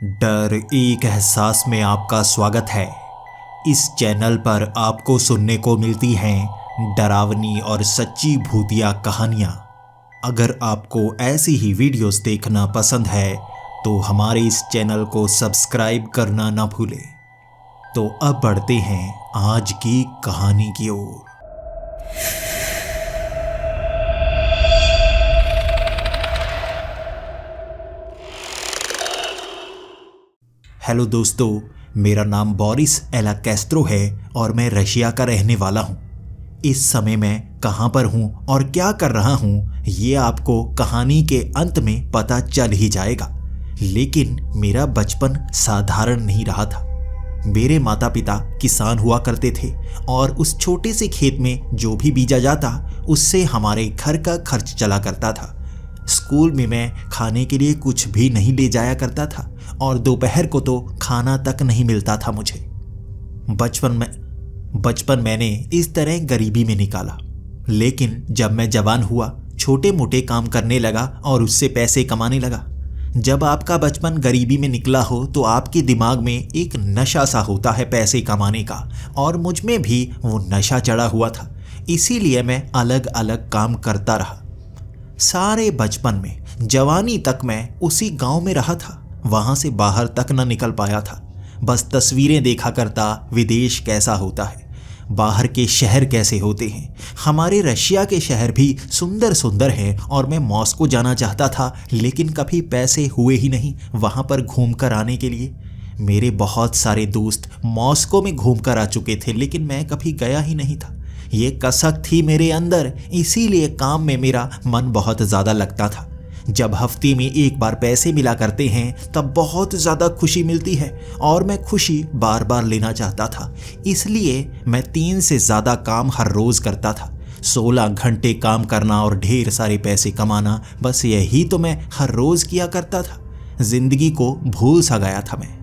डर एक एहसास में आपका स्वागत है। इस चैनल पर आपको सुनने को मिलती हैं डरावनी और सच्ची भूतिया कहानियाँ। अगर आपको ऐसी ही वीडियोस देखना पसंद है तो हमारे इस चैनल को सब्सक्राइब करना ना भूलें। तो अब बढ़ते हैं आज की कहानी की ओर। हेलो दोस्तों, मेरा नाम बोरिस एला कैस्ट्रो है और मैं रशिया का रहने वाला हूँ। इस समय मैं कहाँ पर हूँ और क्या कर रहा हूँ ये आपको कहानी के अंत में पता चल ही जाएगा। लेकिन मेरा बचपन साधारण नहीं रहा था। मेरे माता पिता किसान हुआ करते थे और उस छोटे से खेत में जो भी बीजा जाता उससे हमारे घर का खर्च चला करता था। स्कूल में मैं खाने के लिए कुछ भी नहीं ले जाया करता था और दोपहर को तो खाना तक नहीं मिलता था मुझे। बचपन मैंने इस तरह गरीबी में निकाला। लेकिन जब मैं जवान हुआ, छोटे मोटे काम करने लगा और उससे पैसे कमाने लगा। जब आपका बचपन गरीबी में निकला हो तो आपके दिमाग में एक नशा सा होता है पैसे कमाने का, और मुझ में भी वो नशा चढ़ा हुआ था। इसीलिए मैं अलग अलग काम करता रहा। सारे बचपन में, जवानी तक मैं उसी गांव में रहा था। वहां से बाहर तक न निकल पाया था। बस तस्वीरें देखा करता, विदेश कैसा होता है, बाहर के शहर कैसे होते हैं। हमारे रशिया के शहर भी सुंदर सुंदर हैं और मैं मॉस्को जाना चाहता था, लेकिन कभी पैसे हुए ही नहीं वहां पर घूम कर आने के लिए। मेरे बहुत सारे दोस्त मॉस्को में घूम कर आ चुके थे, लेकिन मैं कभी गया ही नहीं था। ये कसक थी मेरे अंदर, इसीलिए काम में मेरा मन बहुत ज़्यादा लगता था। जब हफ्ते में एक बार पैसे मिला करते हैं तब बहुत ज़्यादा खुशी मिलती है और मैं खुशी बार बार लेना चाहता था। इसलिए मैं 3 से ज़्यादा काम हर रोज़ करता था। 16 घंटे काम करना और ढेर सारे पैसे कमाना, बस यही तो मैं हर रोज़ किया करता था। ज़िंदगी को भूल सा गया था मैं।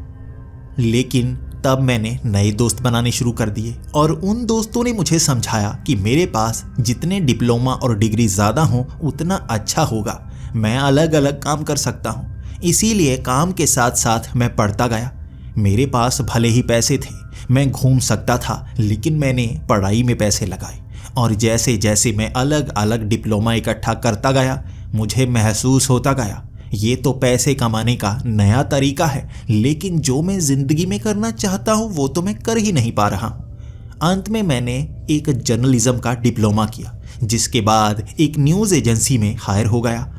लेकिन तब मैंने नए दोस्त बनाने शुरू कर दिए और उन दोस्तों ने मुझे समझाया कि मेरे पास जितने डिप्लोमा और डिग्री ज़्यादा हों उतना अच्छा होगा। मैं अलग अलग काम कर सकता हूँ। इसीलिए काम के साथ साथ मैं पढ़ता गया। मेरे पास भले ही पैसे थे, मैं घूम सकता था, लेकिन मैंने पढ़ाई में पैसे लगाए। और जैसे जैसे मैं अलग अलग डिप्लोमा इकट्ठा करता गया, मुझे महसूस होता गया ये तो पैसे कमाने का नया तरीका है, लेकिन जो मैं ज़िंदगी में करना चाहता हूँ वो तो मैं कर ही नहीं पा रहा हूँ। अंत में मैंने एक जर्नलिज्म का डिप्लोमा किया, जिसके बाद एक न्यूज़ एजेंसी में हायर हो गया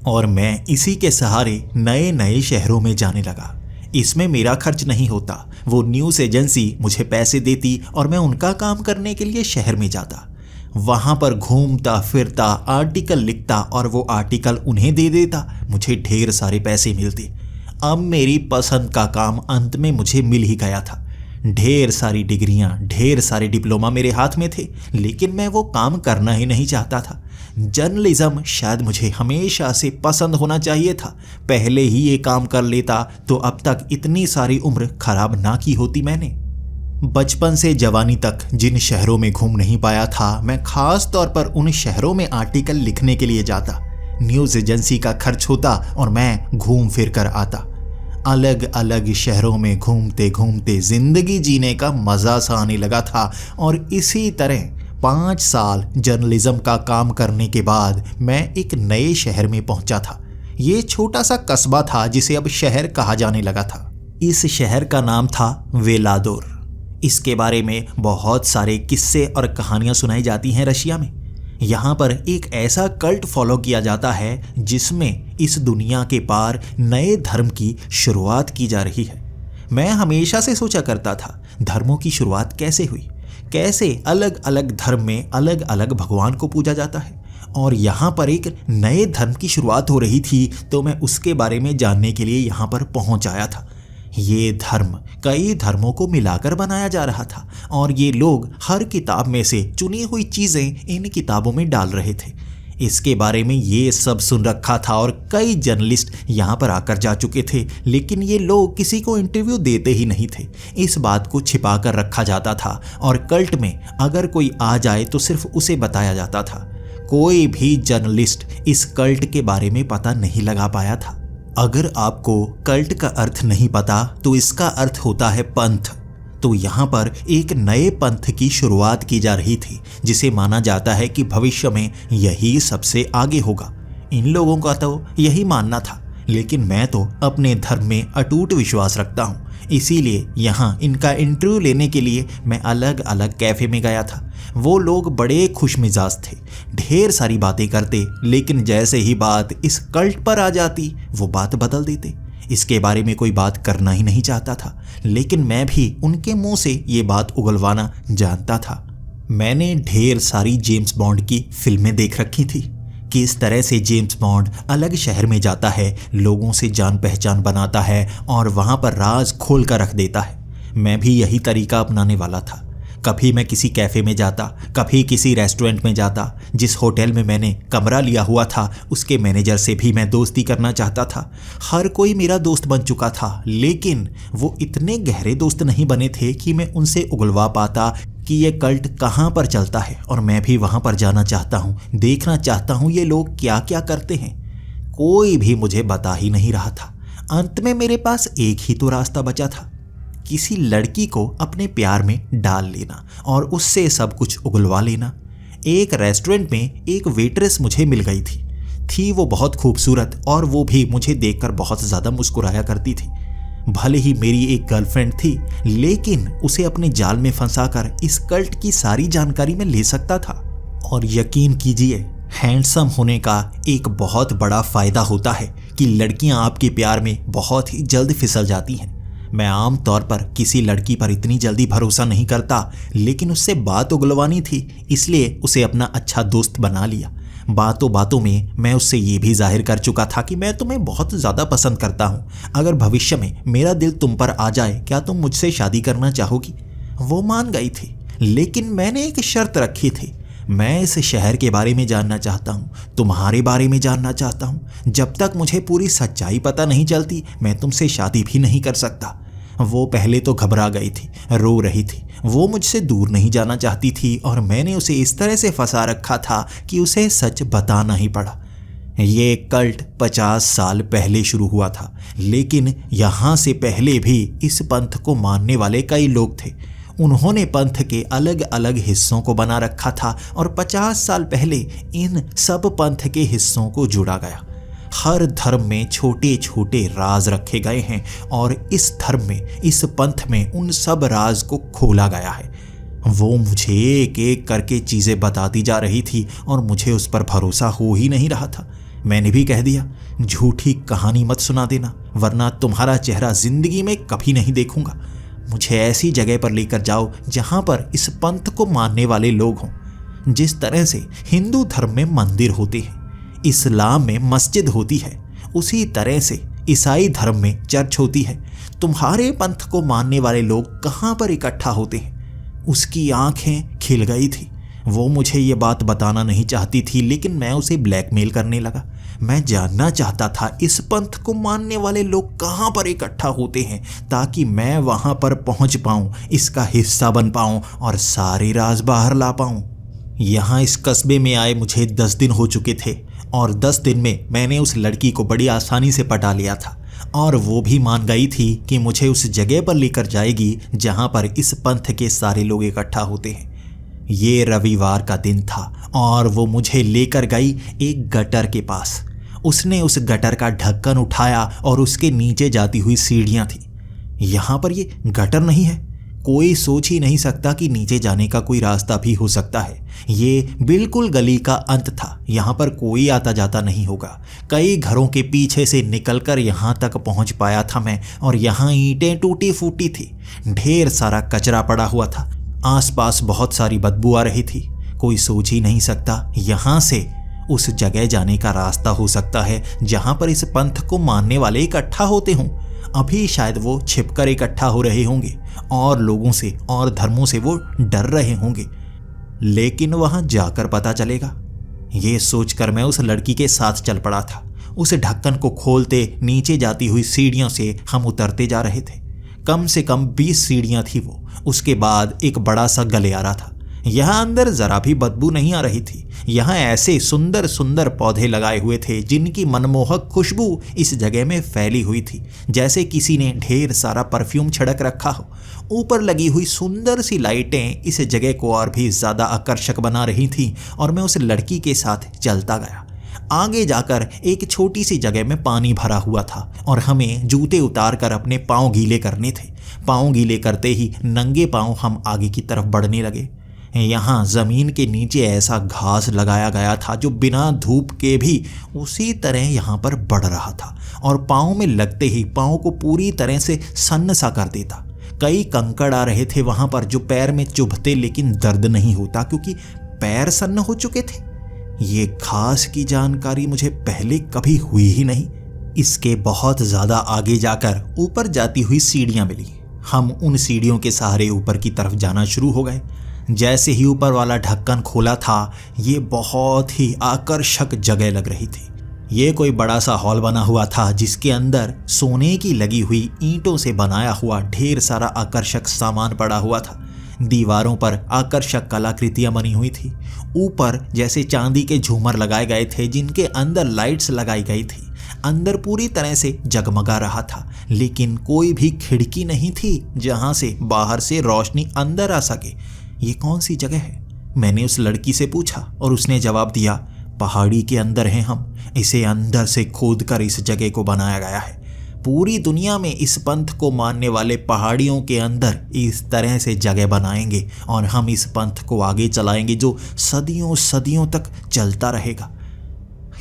और मैं इसी के सहारे नए नए शहरों में जाने लगा। इसमें मेरा खर्च नहीं होता, वो न्यूज़ एजेंसी मुझे पैसे देती और मैं उनका काम करने के लिए शहर में जाता। वहाँ पर घूमता फिरता, आर्टिकल लिखता और वो आर्टिकल उन्हें दे देता। मुझे ढेर सारे पैसे मिलते। अब मेरी पसंद का काम अंत में मुझे मिल ही गया था। ढेर सारी डिग्रियाँ, ढेर सारे डिप्लोमा मेरे हाथ में थे, लेकिन मैं वो काम करना ही नहीं चाहता था। जर्नलिज्म शायद मुझे हमेशा से पसंद होना चाहिए था। पहले ही ये काम कर लेता तो अब तक इतनी सारी उम्र खराब ना की होती मैंने। बचपन से जवानी तक जिन शहरों में घूम नहीं पाया था, मैं खास तौर पर उन शहरों में आर्टिकल लिखने के लिए जाता। न्यूज़ एजेंसी का खर्च होता और मैं घूम फिर कर आता। अलग अलग शहरों में घूमते घूमते ज़िंदगी जीने का मज़ा सा आने लगा था। और इसी तरह 5 साल जर्नलिज्म का काम करने के बाद मैं एक नए शहर में पहुंचा था। ये छोटा सा कस्बा था जिसे अब शहर कहा जाने लगा था। इस शहर का नाम था वेलादोर। इसके बारे में बहुत सारे किस्से और कहानियां सुनाई जाती हैं रशिया में। यहाँ पर एक ऐसा कल्ट फॉलो किया जाता है जिसमें इस दुनिया के पार नए धर्म की शुरुआत की जा रही है। मैं हमेशा से सोचा करता था धर्मों की शुरुआत कैसे हुई, कैसे अलग अलग धर्म में अलग अलग भगवान को पूजा जाता है, और यहाँ पर एक नए धर्म की शुरुआत हो रही थी तो मैं उसके बारे में जानने के लिए यहाँ पर पहुँच आया था। ये धर्म कई धर्मों को मिलाकर बनाया जा रहा था और ये लोग हर किताब में से चुनी हुई चीज़ें इन किताबों में डाल रहे थे। इसके बारे में ये सब सुन रखा था और कई जर्नलिस्ट यहाँ पर आकर जा चुके थे, लेकिन ये लोग किसी को इंटरव्यू देते ही नहीं थे। इस बात को छिपा कर रखा जाता था और कल्ट में अगर कोई आ जाए तो सिर्फ उसे बताया जाता था। कोई भी जर्नलिस्ट इस कल्ट के बारे में पता नहीं लगा पाया था। अगर आपको कल्ट का अर्थ नहीं पता तो इसका अर्थ होता है पंथ। तो यहाँ पर एक नए पंथ की शुरुआत की जा रही थी जिसे माना जाता है कि भविष्य में यही सबसे आगे होगा। इन लोगों का तो यही मानना था, लेकिन मैं तो अपने धर्म में अटूट विश्वास रखता हूँ। इसीलिए यहाँ इनका इंटरव्यू लेने के लिए मैं अलग अलग कैफे में गया था। वो लोग बड़े खुशमिजाज थे, ढेर सारी बातें करते, लेकिन जैसे ही बात इस कल्ट पर आ जाती वो बात बदल देते। इसके बारे में कोई बात करना ही नहीं चाहता था, लेकिन मैं भी उनके मुंह से ये बात उगलवाना जानता था। मैंने ढेर सारी जेम्स बॉन्ड की फिल्में देख रखी थी कि इस तरह से जेम्स बॉन्ड अलग शहर में जाता है, लोगों से जान पहचान बनाता है और वहाँ पर राज खोल कर रख देता है। मैं भी यही तरीका अपनाने वाला था। कभी मैं किसी कैफ़े में जाता, कभी किसी रेस्टोरेंट में जाता। जिस होटल में मैंने कमरा लिया हुआ था उसके मैनेजर से भी मैं दोस्ती करना चाहता था। हर कोई मेरा दोस्त बन चुका था, लेकिन वो इतने गहरे दोस्त नहीं बने थे कि मैं उनसे उगलवा पाता कि ये कल्ट कहाँ पर चलता है, और मैं भी वहाँ पर जाना चाहता हूँ, देखना चाहता हूँ ये लोग क्या क्या करते हैं। कोई भी मुझे बता ही नहीं रहा था। अंत में मेरे पास एक ही तो रास्ता बचा था, किसी लड़की को अपने प्यार में डाल लेना और उससे सब कुछ उगलवा लेना। एक रेस्टोरेंट में एक वेट्रेस मुझे मिल गई थी वो बहुत खूबसूरत, और वो भी मुझे देखकर बहुत ज़्यादा मुस्कुराया करती थी। भले ही मेरी एक गर्लफ्रेंड थी, लेकिन उसे अपने जाल में फंसाकर इस कल्ट की सारी जानकारी मैं ले सकता था। और यकीन कीजिए, हैंडसम होने का एक बहुत बड़ा फ़ायदा होता है कि लड़कियां आपके प्यार में बहुत ही जल्द फिसल जाती हैं। मैं आम तौर पर किसी लड़की पर इतनी जल्दी भरोसा नहीं करता, लेकिन उससे बात उगलवानी थी, इसलिए उसे अपना अच्छा दोस्त बना लिया। बातों बातों में मैं उससे ये भी जाहिर कर चुका था कि मैं तुम्हें बहुत ज़्यादा पसंद करता हूँ। अगर भविष्य में मेरा दिल तुम पर आ जाए, क्या तुम मुझसे शादी करना चाहोगी? वो मान गई थी, लेकिन मैंने एक शर्त रखी थी। मैं इस शहर के बारे में जानना चाहता हूँ, तुम्हारे बारे में जानना चाहता हूँ। जब तक मुझे पूरी सच्चाई पता नहीं चलती, मैं तुमसे शादी भी नहीं कर सकता। वो पहले तो घबरा गई थी, रो रही थी। वो मुझसे दूर नहीं जाना चाहती थी, और मैंने उसे इस तरह से फंसा रखा था कि उसे सच बताना ही पड़ा। ये कल्ट 50 साल पहले शुरू हुआ था, लेकिन यहाँ से पहले भी इस पंथ को मानने वाले कई लोग थे। उन्होंने पंथ के अलग अलग हिस्सों को बना रखा था, और 50 साल पहले इन सब पंथ के हिस्सों को जुड़ा गया। हर धर्म में छोटे छोटे राज रखे गए हैं, और इस धर्म में, इस पंथ में उन सब राज को खोला गया है। वो मुझे एक एक करके चीज़ें बताती जा रही थी, और मुझे उस पर भरोसा हो ही नहीं रहा था। मैंने भी कह दिया, झूठी कहानी मत सुना देना, वरना तुम्हारा चेहरा जिंदगी में कभी नहीं देखूंगा। मुझे ऐसी जगह पर लेकर जाओ जहाँ पर इस पंथ को मानने वाले लोग हों। जिस तरह से हिंदू धर्म में मंदिर होते हैं, इस्लाम में मस्जिद होती है, उसी तरह से ईसाई धर्म में चर्च होती है। तुम्हारे पंथ को मानने वाले लोग कहाँ पर इकट्ठा होते हैं? उसकी आंखें खिल गई थी। वो मुझे ये बात बताना नहीं चाहती थी, लेकिन मैं उसे ब्लैकमेल करने लगा। मैं जानना चाहता था इस पंथ को मानने वाले लोग कहाँ पर इकट्ठा होते हैं, ताकि मैं वहाँ पर पहुँच पाऊँ, इसका हिस्सा बन पाऊँ और सारे राज बाहर ला पाऊँ। यहाँ इस कस्बे में आए मुझे 10 दिन हो चुके थे, और 10 दिन में मैंने उस लड़की को बड़ी आसानी से पटा लिया था, और वो भी मान गई थी कि मुझे उस जगह पर लेकर जाएगी जहाँ पर इस पंथ के सारे लोग इकट्ठा होते हैं। ये रविवार का दिन था, और वो मुझे लेकर गई एक गटर के पास। उसने उस गटर का ढक्कन उठाया, और उसके नीचे जाती हुई सीढ़ियाँ थी। यहाँ पर ये गटर नहीं है। कोई सोच ही नहीं सकता कि नीचे जाने का कोई रास्ता भी हो सकता है। ये बिल्कुल गली का अंत था, यहाँ पर कोई आता जाता नहीं होगा। कई घरों के पीछे से निकलकर यहाँ तक पहुँच पाया था मैं, और यहाँ ईंटें टूटी फूटी थी, ढेर सारा कचरा पड़ा हुआ था, आसपास बहुत सारी बदबू आ रही थी। कोई सोच ही नहीं सकता यहाँ से उस जगह जाने का रास्ता हो सकता है जहाँ पर इस पंथ को मानने वाले इकट्ठा होते हों। अभी शायद वो छिपकर इकट्ठा हो रहे होंगे, और लोगों से और धर्मों से वो डर रहे होंगे, लेकिन वहां जाकर पता चलेगा। ये सोचकर मैं उस लड़की के साथ चल पड़ा था। उस ढक्कन को खोलते नीचे जाती हुई सीढ़ियों से हम उतरते जा रहे थे। कम से कम 20 सीढ़ियां थी वो। उसके बाद एक बड़ा सा गलियारा था। यहाँ अंदर जरा भी बदबू नहीं आ रही थी। यहाँ ऐसे सुंदर सुंदर पौधे लगाए हुए थे जिनकी मनमोहक खुशबू इस जगह में फैली हुई थी, जैसे किसी ने ढेर सारा परफ्यूम छिड़क रखा हो। ऊपर लगी हुई सुंदर सी लाइटें इस जगह को और भी ज़्यादा आकर्षक बना रही थीं और मैं उस लड़की के साथ चलता गया। आगे जाकर एक छोटी सी जगह में पानी भरा हुआ था और हमें जूते उतार कर अपने पाँव गीले करने थे। पाँव गीले करते ही नंगे पाँव हम आगे की तरफ बढ़ने लगे। यहाँ ज़मीन के नीचे ऐसा घास लगाया गया था जो बिना धूप के भी उसी तरह यहाँ पर बढ़ रहा था और पाँव में लगते ही पाँव को पूरी तरह से सन्न सा कर देता। कई कंकड़ आ रहे थे वहाँ पर जो पैर में चुभते, लेकिन दर्द नहीं होता क्योंकि पैर सन्न हो चुके थे। ये घास की जानकारी मुझे पहले कभी हुई ही नहीं। इसके बहुत ज़्यादा आगे जाकर ऊपर जाती हुई सीढ़ियाँ मिली। हम उन सीढ़ियों के सहारे ऊपर की तरफ जाना शुरू हो गए। जैसे ही ऊपर वाला ढक्कन खोला था, ये बहुत ही आकर्षक जगह लग रही थी। ये कोई बड़ा सा हॉल बना हुआ था जिसके अंदर सोने की लगी हुई ईंटों से बनाया हुआ ढेर सारा आकर्षक सामान पड़ा हुआ था। दीवारों पर आकर्षक कलाकृतियां बनी हुई थी। ऊपर जैसे चांदी के झूमर लगाए गए थे जिनके अंदर लाइट्स लगाई गई थी। अंदर पूरी तरह से जगमगा रहा था, लेकिन कोई भी खिड़की नहीं थी जहां से बाहर से रोशनी अंदर आ सके। ये कौन सी जगह है? मैंने उस लड़की से पूछा और उसने जवाब दिया, पहाड़ी के अंदर हैं हम। इसे अंदर से खोद कर इस जगह को बनाया गया है। पूरी दुनिया में इस पंथ को मानने वाले पहाड़ियों के अंदर इस तरह से जगह बनाएंगे और हम इस पंथ को आगे चलाएंगे जो सदियों सदियों तक चलता रहेगा।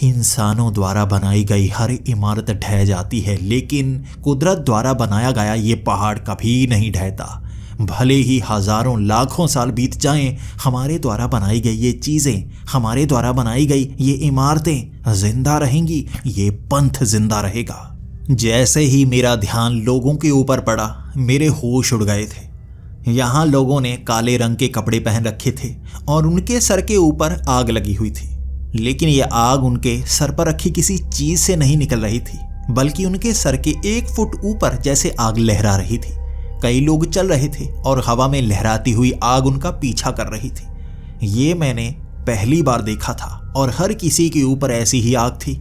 इंसानों द्वारा बनाई गई हर इमारत ढह जाती है, लेकिन कुदरत द्वारा बनाया गया ये पहाड़ कभी नहीं ढहता। भले ही हजारों लाखों साल बीत जाएं, हमारे द्वारा बनाई गई ये चीज़ें, हमारे द्वारा बनाई गई ये इमारतें जिंदा रहेंगी। ये पंथ जिंदा रहेगा। जैसे ही मेरा ध्यान लोगों के ऊपर पड़ा, मेरे होश उड़ गए थे। यहाँ लोगों ने काले रंग के कपड़े पहन रखे थे और उनके सर के ऊपर आग लगी हुई थी, लेकिन यह आग उनके सर पर रखी किसी चीज से नहीं निकल रही थी, बल्कि उनके सर के 1 फुट ऊपर जैसे आग लहरा रही थी। कई लोग चल रहे थे और हवा में लहराती हुई आग उनका पीछा कर रही थी। ये मैंने पहली बार देखा था और हर किसी के ऊपर ऐसी ही आग थी।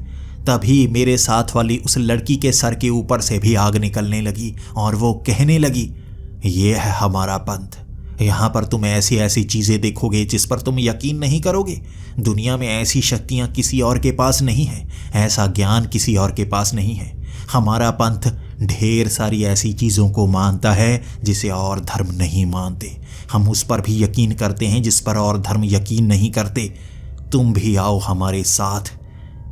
तभी मेरे साथ वाली उस लड़की के सर के ऊपर से भी आग निकलने लगी और वो कहने लगी, ये है हमारा पंथ। यहाँ पर तुम ऐसी ऐसी चीज़ें देखोगे जिस पर तुम यकीन नहीं करोगे। दुनिया में ऐसी शक्तियाँ किसी और के पास नहीं है, ऐसा ज्ञान किसी और के पास नहीं है। हमारा पंथ ढेर सारी ऐसी चीज़ों को मानता है जिसे और धर्म नहीं मानते। हम उस पर भी यकीन करते हैं जिस पर और धर्म यकीन नहीं करते। तुम भी आओ हमारे साथ,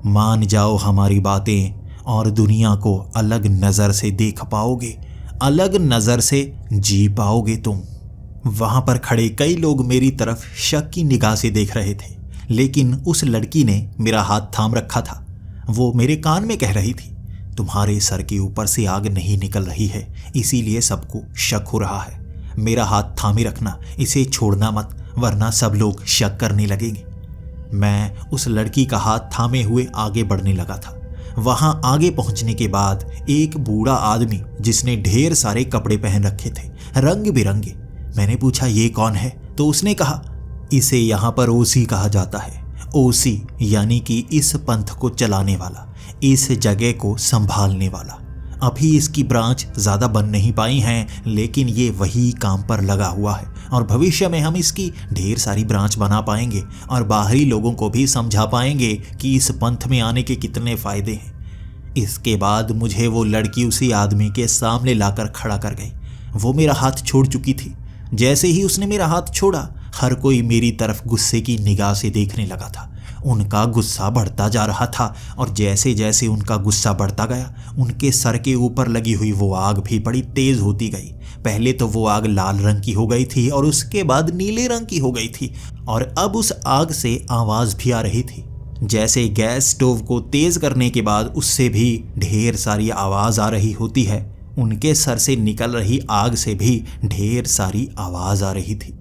मान जाओ हमारी बातें और दुनिया को अलग नज़र से देख पाओगे, अलग नज़र से जी पाओगे तुम। वहाँ पर खड़े कई लोग मेरी तरफ शक की निगाह से देख रहे थे, लेकिन उस लड़की ने मेरा हाथ थाम रखा था। वो मेरे कान में कह रही थी, तुम्हारे सर के ऊपर से आग नहीं निकल रही है, इसीलिए सबको शक हो रहा है। मेरा हाथ थामे रखना, इसे छोड़ना मत, वरना सब लोग शक करने लगेंगे। मैं उस लड़की का हाथ थामे हुए आगे बढ़ने लगा था। वहां आगे पहुंचने के बाद एक बूढ़ा आदमी जिसने ढेर सारे कपड़े पहन रखे थे, रंग बिरंगे। मैंने पूछा, ये कौन है? तो उसने कहा, इसे यहाँ पर ओसी कहा जाता है। ओसी यानी कि इस पंथ को चलाने वाला, इस जगह को संभालने वाला। अभी इसकी ब्रांच ज़्यादा बन नहीं पाई हैं, लेकिन ये वही काम पर लगा हुआ है और भविष्य में हम इसकी ढेर सारी ब्रांच बना पाएंगे और बाहरी लोगों को भी समझा पाएंगे कि इस पंथ में आने के कितने फ़ायदे हैं। इसके बाद मुझे वो लड़की उसी आदमी के सामने लाकर खड़ा कर गई। वो मेरा हाथ छोड़ चुकी थी। जैसे ही उसने मेरा हाथ छोड़ा, हर कोई मेरी तरफ गुस्से की निगाह से देखने लगा था। उनका गुस्सा बढ़ता जा रहा था और जैसे जैसे उनका गुस्सा बढ़ता गया, उनके सर के ऊपर लगी हुई वो आग भी बड़ी तेज होती गई। पहले तो वो आग लाल रंग की हो गई थी और उसके बाद नीले रंग की हो गई थी और अब उस आग से आवाज़ भी आ रही थी। जैसे गैस स्टोव को तेज़ करने के बाद उससे भी ढेर सारी आवाज़ आ रही होती है, उनके सर से निकल रही आग से भी ढेर सारी आवाज़ आ रही थी।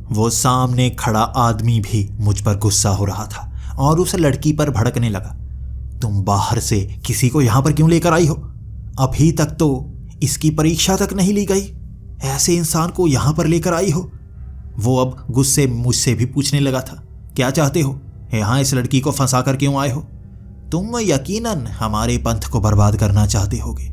वो सामने खड़ा आदमी भी मुझ पर गुस्सा हो रहा था और उस लड़की पर भड़कने लगा। तुम बाहर से किसी को यहाँ पर क्यों लेकर आई हो? अभी तक तो इसकी परीक्षा तक नहीं ली गई, ऐसे इंसान को यहाँ पर लेकर आई हो। वो अब गुस्से मुझसे भी पूछने लगा था, क्या चाहते हो? यहाँ इस लड़की को फंसा कर क्यों आए हो? तुम यकीनन हमारे पंथ को बर्बाद करना चाहते होगे।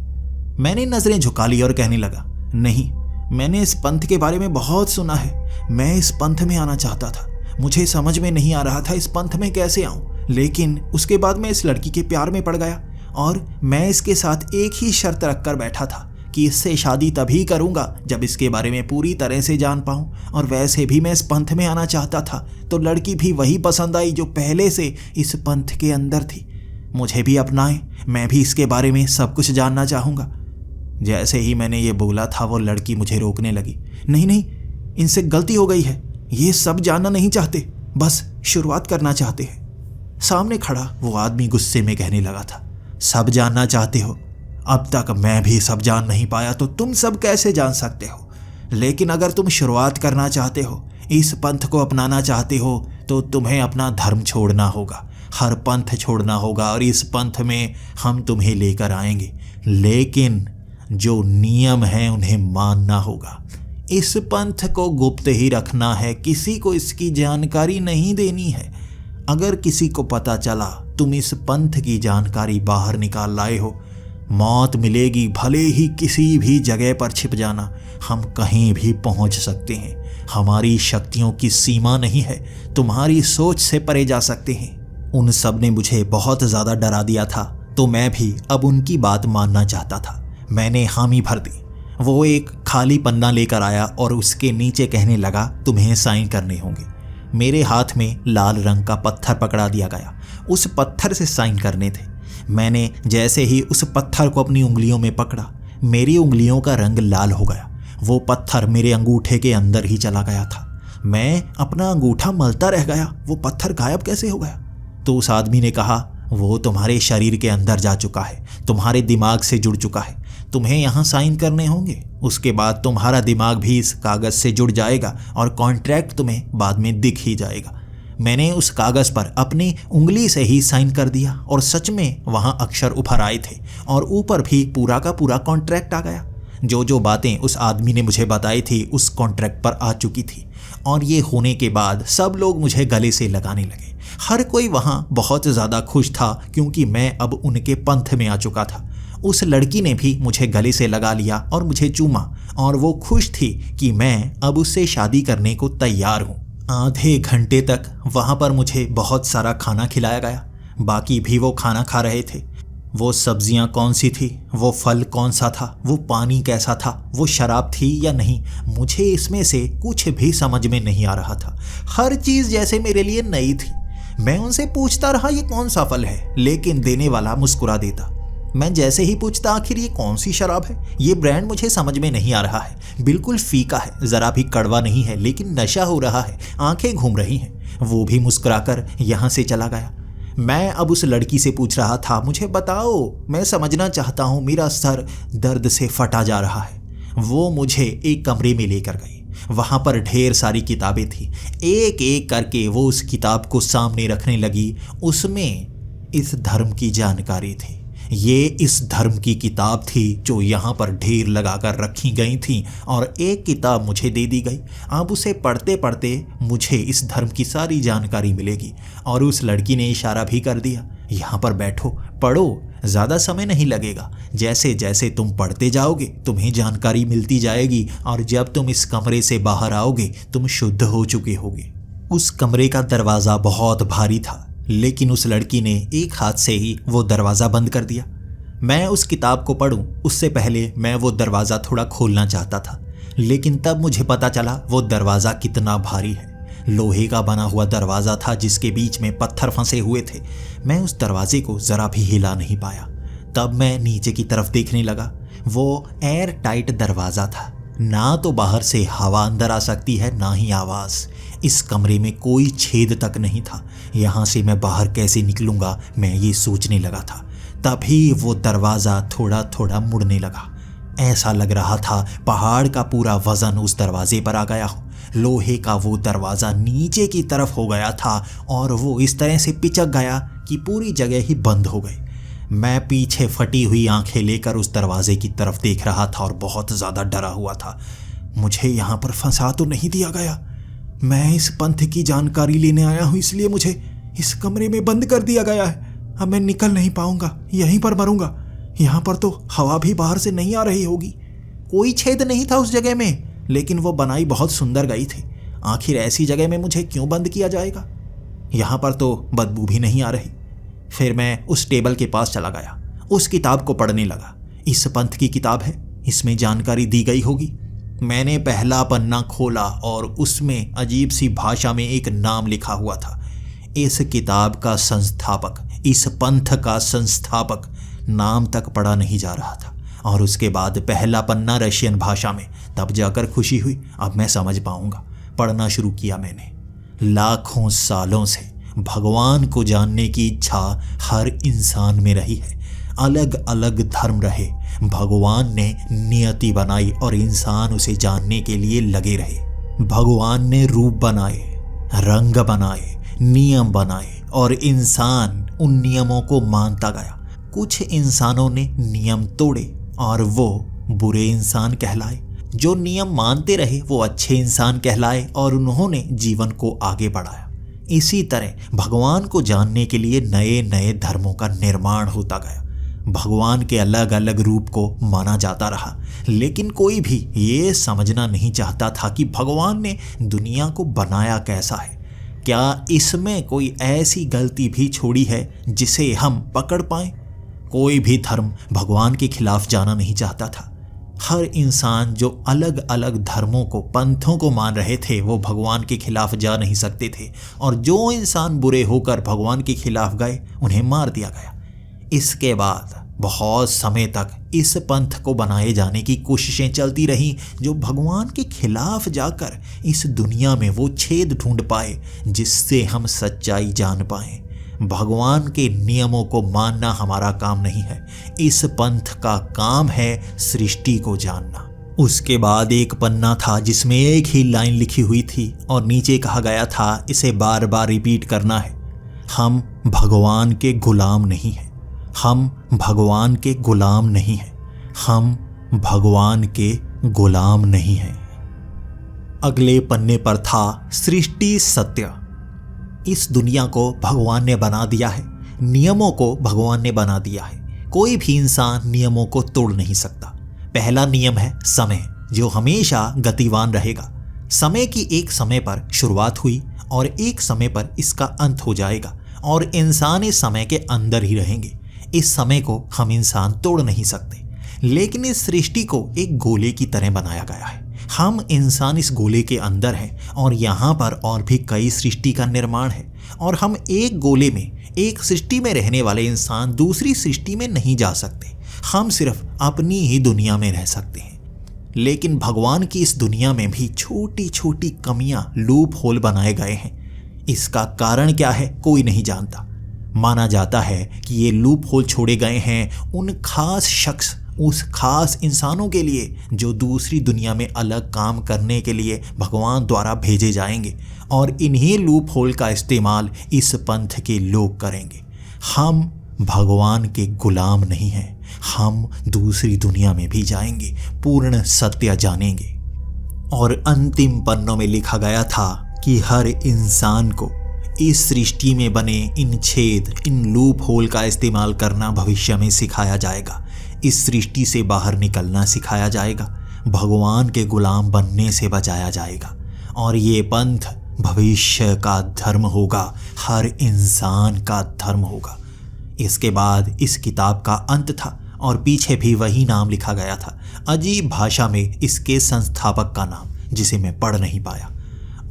मैंने नजरें झुका ली और कहने लगा, नहीं, मैंने इस पंथ के बारे में बहुत सुना है। मैं इस पंथ में आना चाहता था। मुझे समझ में नहीं आ रहा था इस पंथ में कैसे आऊं, लेकिन उसके बाद मैं इस लड़की के प्यार में पड़ गया और मैं इसके साथ एक ही शर्त रखकर बैठा था कि इससे शादी तभी करूंगा जब इसके बारे में पूरी तरह से जान पाऊं। और वैसे भी मैं इस पंथ में आना चाहता था तो लड़की भी वही पसंद आई जो पहले से इस पंथ के अंदर थी। मुझे भी अपनाएं, मैं भी इसके बारे में सब कुछ जानना चाहूँगा। जैसे ही मैंने ये बोला था वो लड़की मुझे रोकने लगी। नहीं नहीं, इनसे गलती हो गई है, ये सब जानना नहीं चाहते, बस शुरुआत करना चाहते हैं। सामने खड़ा वो आदमी गुस्से में कहने लगा था, सब जानना चाहते हो? अब तक मैं भी सब जान नहीं पाया तो तुम सब कैसे जान सकते हो? लेकिन अगर तुम शुरुआत करना चाहते हो, इस पंथ को अपनाना चाहते हो, तो तुम्हें अपना धर्म छोड़ना होगा, हर पंथ छोड़ना होगा और इस पंथ में हम तुम्हें लेकर आएंगे। लेकिन जो नियम हैं उन्हें मानना होगा। इस पंथ को गुप्त ही रखना है, किसी को इसकी जानकारी नहीं देनी है। अगर किसी को पता चला तुम इस पंथ की जानकारी बाहर निकाल लाए हो, मौत मिलेगी। भले ही किसी भी जगह पर छिप जाना, हम कहीं भी पहुंच सकते हैं। हमारी शक्तियों की सीमा नहीं है, तुम्हारी सोच से परे जा सकते हैं। उन सब ने मुझे बहुत ज़्यादा डरा दिया था तो मैं भी अब उनकी बात मानना चाहता था। मैंने हामी भर दी। वो एक खाली पन्ना लेकर आया और उसके नीचे कहने लगा, तुम्हें साइन करने होंगे। मेरे हाथ में लाल रंग का पत्थर पकड़ा दिया गया, उस पत्थर से साइन करने थे। मैंने जैसे ही उस पत्थर को अपनी उंगलियों में पकड़ा, मेरी उंगलियों का रंग लाल हो गया। वो पत्थर मेरे अंगूठे के अंदर ही चला गया था। मैं अपना अंगूठा मलता रह गया, वो पत्थर गायब कैसे हो गया? तो उस आदमी ने कहा, वो तुम्हारे शरीर के अंदर जा चुका है, तुम्हारे दिमाग से जुड़ चुका है, तुम्हें यहाँ साइन करने होंगे। उसके बाद तुम्हारा दिमाग भी इस कागज़ से जुड़ जाएगा और कॉन्ट्रैक्ट तुम्हें बाद में दिख ही जाएगा। मैंने उस कागज़ पर अपनी उंगली से ही साइन कर दिया और सच में वहाँ अक्षर उभर आए थे और ऊपर भी पूरा का पूरा कॉन्ट्रैक्ट आ गया। जो जो बातें उस आदमी ने मुझे बताई थी उस कॉन्ट्रैक्ट पर आ चुकी थी। और ये होने के बाद सब लोग मुझे गले से लगाने लगे। हर कोई वहाँ बहुत ज़्यादा खुश था क्योंकि मैं अब उनके पंथ में आ चुका था। उस लड़की ने भी मुझे गले से लगा लिया और मुझे चूमा और वो खुश थी कि मैं अब उससे शादी करने को तैयार हूँ। आधे घंटे तक वहाँ पर मुझे बहुत सारा खाना खिलाया गया। बाकी भी वो खाना खा रहे थे। वो सब्जियाँ कौन सी थी, वो फल कौन सा था, वो पानी कैसा था, वो शराब थी या नहीं, मुझे इसमें से कुछ भी समझ में नहीं आ रहा था। हर चीज़ जैसे मेरे लिए नई थी। मैं उनसे पूछता रहा ये कौन सा फल है, लेकिन देने वाला मुस्कुरा देता। मैं जैसे ही पूछता आखिर ये कौन सी शराब है, ये ब्रांड मुझे समझ में नहीं आ रहा है, बिल्कुल फीका है, ज़रा भी कड़वा नहीं है, लेकिन नशा हो रहा है, आंखें घूम रही हैं। वो भी मुस्कुराकर यहाँ से चला गया। मैं अब उस लड़की से पूछ रहा था, मुझे बताओ, मैं समझना चाहता हूँ, मेरा सर दर्द से फटा जा रहा है। वो मुझे एक कमरे में लेकर गई। वहाँ पर ढेर सारी किताबें थी। एक एक करके वो उस किताब को सामने रखने लगी। उसमें इस धर्म की जानकारी थी। ये इस धर्म की किताब थी जो यहाँ पर ढेर लगाकर रखी गई थी और एक किताब मुझे दे दी गई। अब उसे पढ़ते पढ़ते मुझे इस धर्म की सारी जानकारी मिलेगी। और उस लड़की ने इशारा भी कर दिया, यहाँ पर बैठो, पढ़ो, ज़्यादा समय नहीं लगेगा। जैसे जैसे तुम पढ़ते जाओगे तुम्हें जानकारी मिलती जाएगी और जब तुम इस कमरे से बाहर आओगे तुम शुद्ध हो चुके होगे। उस कमरे का दरवाज़ा बहुत भारी था, लेकिन उस लड़की ने एक हाथ से ही वो दरवाज़ा बंद कर दिया। मैं उस किताब को पढूं उससे पहले मैं वो दरवाज़ा थोड़ा खोलना चाहता था, लेकिन तब मुझे पता चला वो दरवाज़ा कितना भारी है। लोहे का बना हुआ दरवाज़ा था जिसके बीच में पत्थर फंसे हुए थे। मैं उस दरवाजे को ज़रा भी हिला नहीं पाया। तब मैं नीचे की तरफ देखने लगा। वो एयर टाइट दरवाज़ा था, ना तो बाहर से हवा अंदर आ सकती है ना ही आवाज़। इस कमरे में कोई छेद तक नहीं था। यहाँ से मैं बाहर कैसे निकलूँगा, मैं ये सोचने लगा था। तभी वो दरवाज़ा थोड़ा थोड़ा मुड़ने लगा। ऐसा लग रहा था पहाड़ का पूरा वज़न उस दरवाजे पर आ गया हो। लोहे का वो दरवाज़ा नीचे की तरफ हो गया था और वो इस तरह से पिचक गया कि पूरी जगह ही बंद हो गई। मैं पीछे फटी हुई आंखें लेकर उस दरवाजे की तरफ देख रहा था और बहुत ज़्यादा डरा हुआ था। मुझे यहाँ पर फंसा तो नहीं दिया गया? मैं इस पंथ की जानकारी लेने आया हूँ, इसलिए मुझे इस कमरे में बंद कर दिया गया है। अब मैं निकल नहीं पाऊंगा, यहीं पर मरूंगा। यहाँ पर तो हवा भी बाहर से नहीं आ रही होगी। कोई छेद नहीं था उस जगह में, लेकिन वो बनाई बहुत सुंदर गई थी। आखिर ऐसी जगह में मुझे क्यों बंद किया जाएगा? यहाँ पर तो बदबू भी नहीं आ रही। फिर मैं उस टेबल के पास चला गया, उस किताब को पढ़ने लगा। इस पंथ की किताब है, इसमें जानकारी दी गई होगी। मैंने पहला पन्ना खोला और उसमें अजीब सी भाषा में एक नाम लिखा हुआ था। इस किताब का संस्थापक, इस पंथ का संस्थापक नाम तक पढ़ा नहीं जा रहा था। और उसके बाद पहला पन्ना रशियन भाषा में। तब जाकर खुशी हुई, अब मैं समझ पाऊंगा। पढ़ना शुरू किया मैंने। लाखों सालों से भगवान को जानने की इच्छा हर इंसान में रही है। अलग अलग धर्म रहे, भगवान ने नियति बनाई और इंसान उसे जानने के लिए लगे रहे। भगवान ने रूप बनाए, रंग बनाए, नियम बनाए और इंसान उन नियमों को मानता गया। कुछ इंसानों ने नियम तोड़े और वो बुरे इंसान कहलाए। जो नियम मानते रहे वो अच्छे इंसान कहलाए और उन्होंने जीवन को आगे बढ़ाया। इसी तरह भगवान को जानने के लिए नए नए धर्मों का निर्माण होता गया। भगवान के अलग अलग रूप को माना जाता रहा, लेकिन कोई भी ये समझना नहीं चाहता था कि भगवान ने दुनिया को बनाया कैसा है। क्या इसमें कोई ऐसी गलती भी छोड़ी है जिसे हम पकड़ पाएं? कोई भी धर्म भगवान के खिलाफ जाना नहीं चाहता था। हर इंसान जो अलग अलग धर्मों को, पंथों को मान रहे थे, वो भगवान के खिलाफ जा नहीं सकते थे। और जो इंसान बुरे होकर भगवान के खिलाफ गए, उन्हें मार दिया गया। इसके बाद बहुत समय तक इस पंथ को बनाए जाने की कोशिशें चलती रहीं, जो भगवान के खिलाफ जाकर इस दुनिया में वो छेद ढूंढ पाए जिससे हम सच्चाई जान पाएं। भगवान के नियमों को मानना हमारा काम नहीं है, इस पंथ का काम है सृष्टि को जानना। उसके बाद एक पन्ना था जिसमें एक ही लाइन लिखी हुई थी और नीचे कहा गया था, इसे बार बार रिपीट करना है। हम भगवान के गुलाम नहीं हैं, हम भगवान के गुलाम नहीं हैं, हम भगवान के गुलाम नहीं हैं। अगले पन्ने पर था सृष्टि सत्य। इस दुनिया को भगवान ने बना दिया है, नियमों को भगवान ने बना दिया है। कोई भी इंसान नियमों को तोड़ नहीं सकता। पहला नियम है समय, जो हमेशा गतिवान रहेगा। समय की एक समय पर शुरुआत हुई और एक समय पर इसका अंत हो जाएगा और इंसान इस समय के अंदर ही रहेंगे। इस समय को हम इंसान तोड़ नहीं सकते, लेकिन इस सृष्टि को एक गोले की तरह बनाया गया है। हम इंसान इस गोले के अंदर हैं और यहाँ पर और भी कई सृष्टि का निर्माण है और हम एक गोले में, एक सृष्टि में रहने वाले इंसान दूसरी सृष्टि में नहीं जा सकते। हम सिर्फ अपनी ही दुनिया में रह सकते हैं। लेकिन भगवान की इस दुनिया में भी छोटी छोटी कमियां, लूप होल बनाए गए हैं। इसका कारण क्या है कोई नहीं जानता। माना जाता है कि ये लूप होल छोड़े गए हैं उन खास शख्स, उस खास इंसानों के लिए जो दूसरी दुनिया में अलग काम करने के लिए भगवान द्वारा भेजे जाएंगे और इन्हीं लूप होल का इस्तेमाल इस पंथ के लोग करेंगे। हम भगवान के गुलाम नहीं हैं, हम दूसरी दुनिया में भी जाएंगे, पूर्ण सत्य जानेंगे। और अंतिम पन्नों में लिखा गया था कि हर इंसान को इस सृष्टि में बने इन छेद, इन लूप होल का इस्तेमाल करना भविष्य में सिखाया जाएगा। इस सृष्टि से बाहर निकलना सिखाया जाएगा, भगवान के गुलाम बनने से बचाया जाएगा। और ये पंथ भविष्य का धर्म होगा, हर इंसान का धर्म होगा। इसके बाद इस किताब का अंत था और पीछे भी वही नाम लिखा गया था, अजीब भाषा में इसके संस्थापक का नाम, जिसे मैं पढ़ नहीं पाया।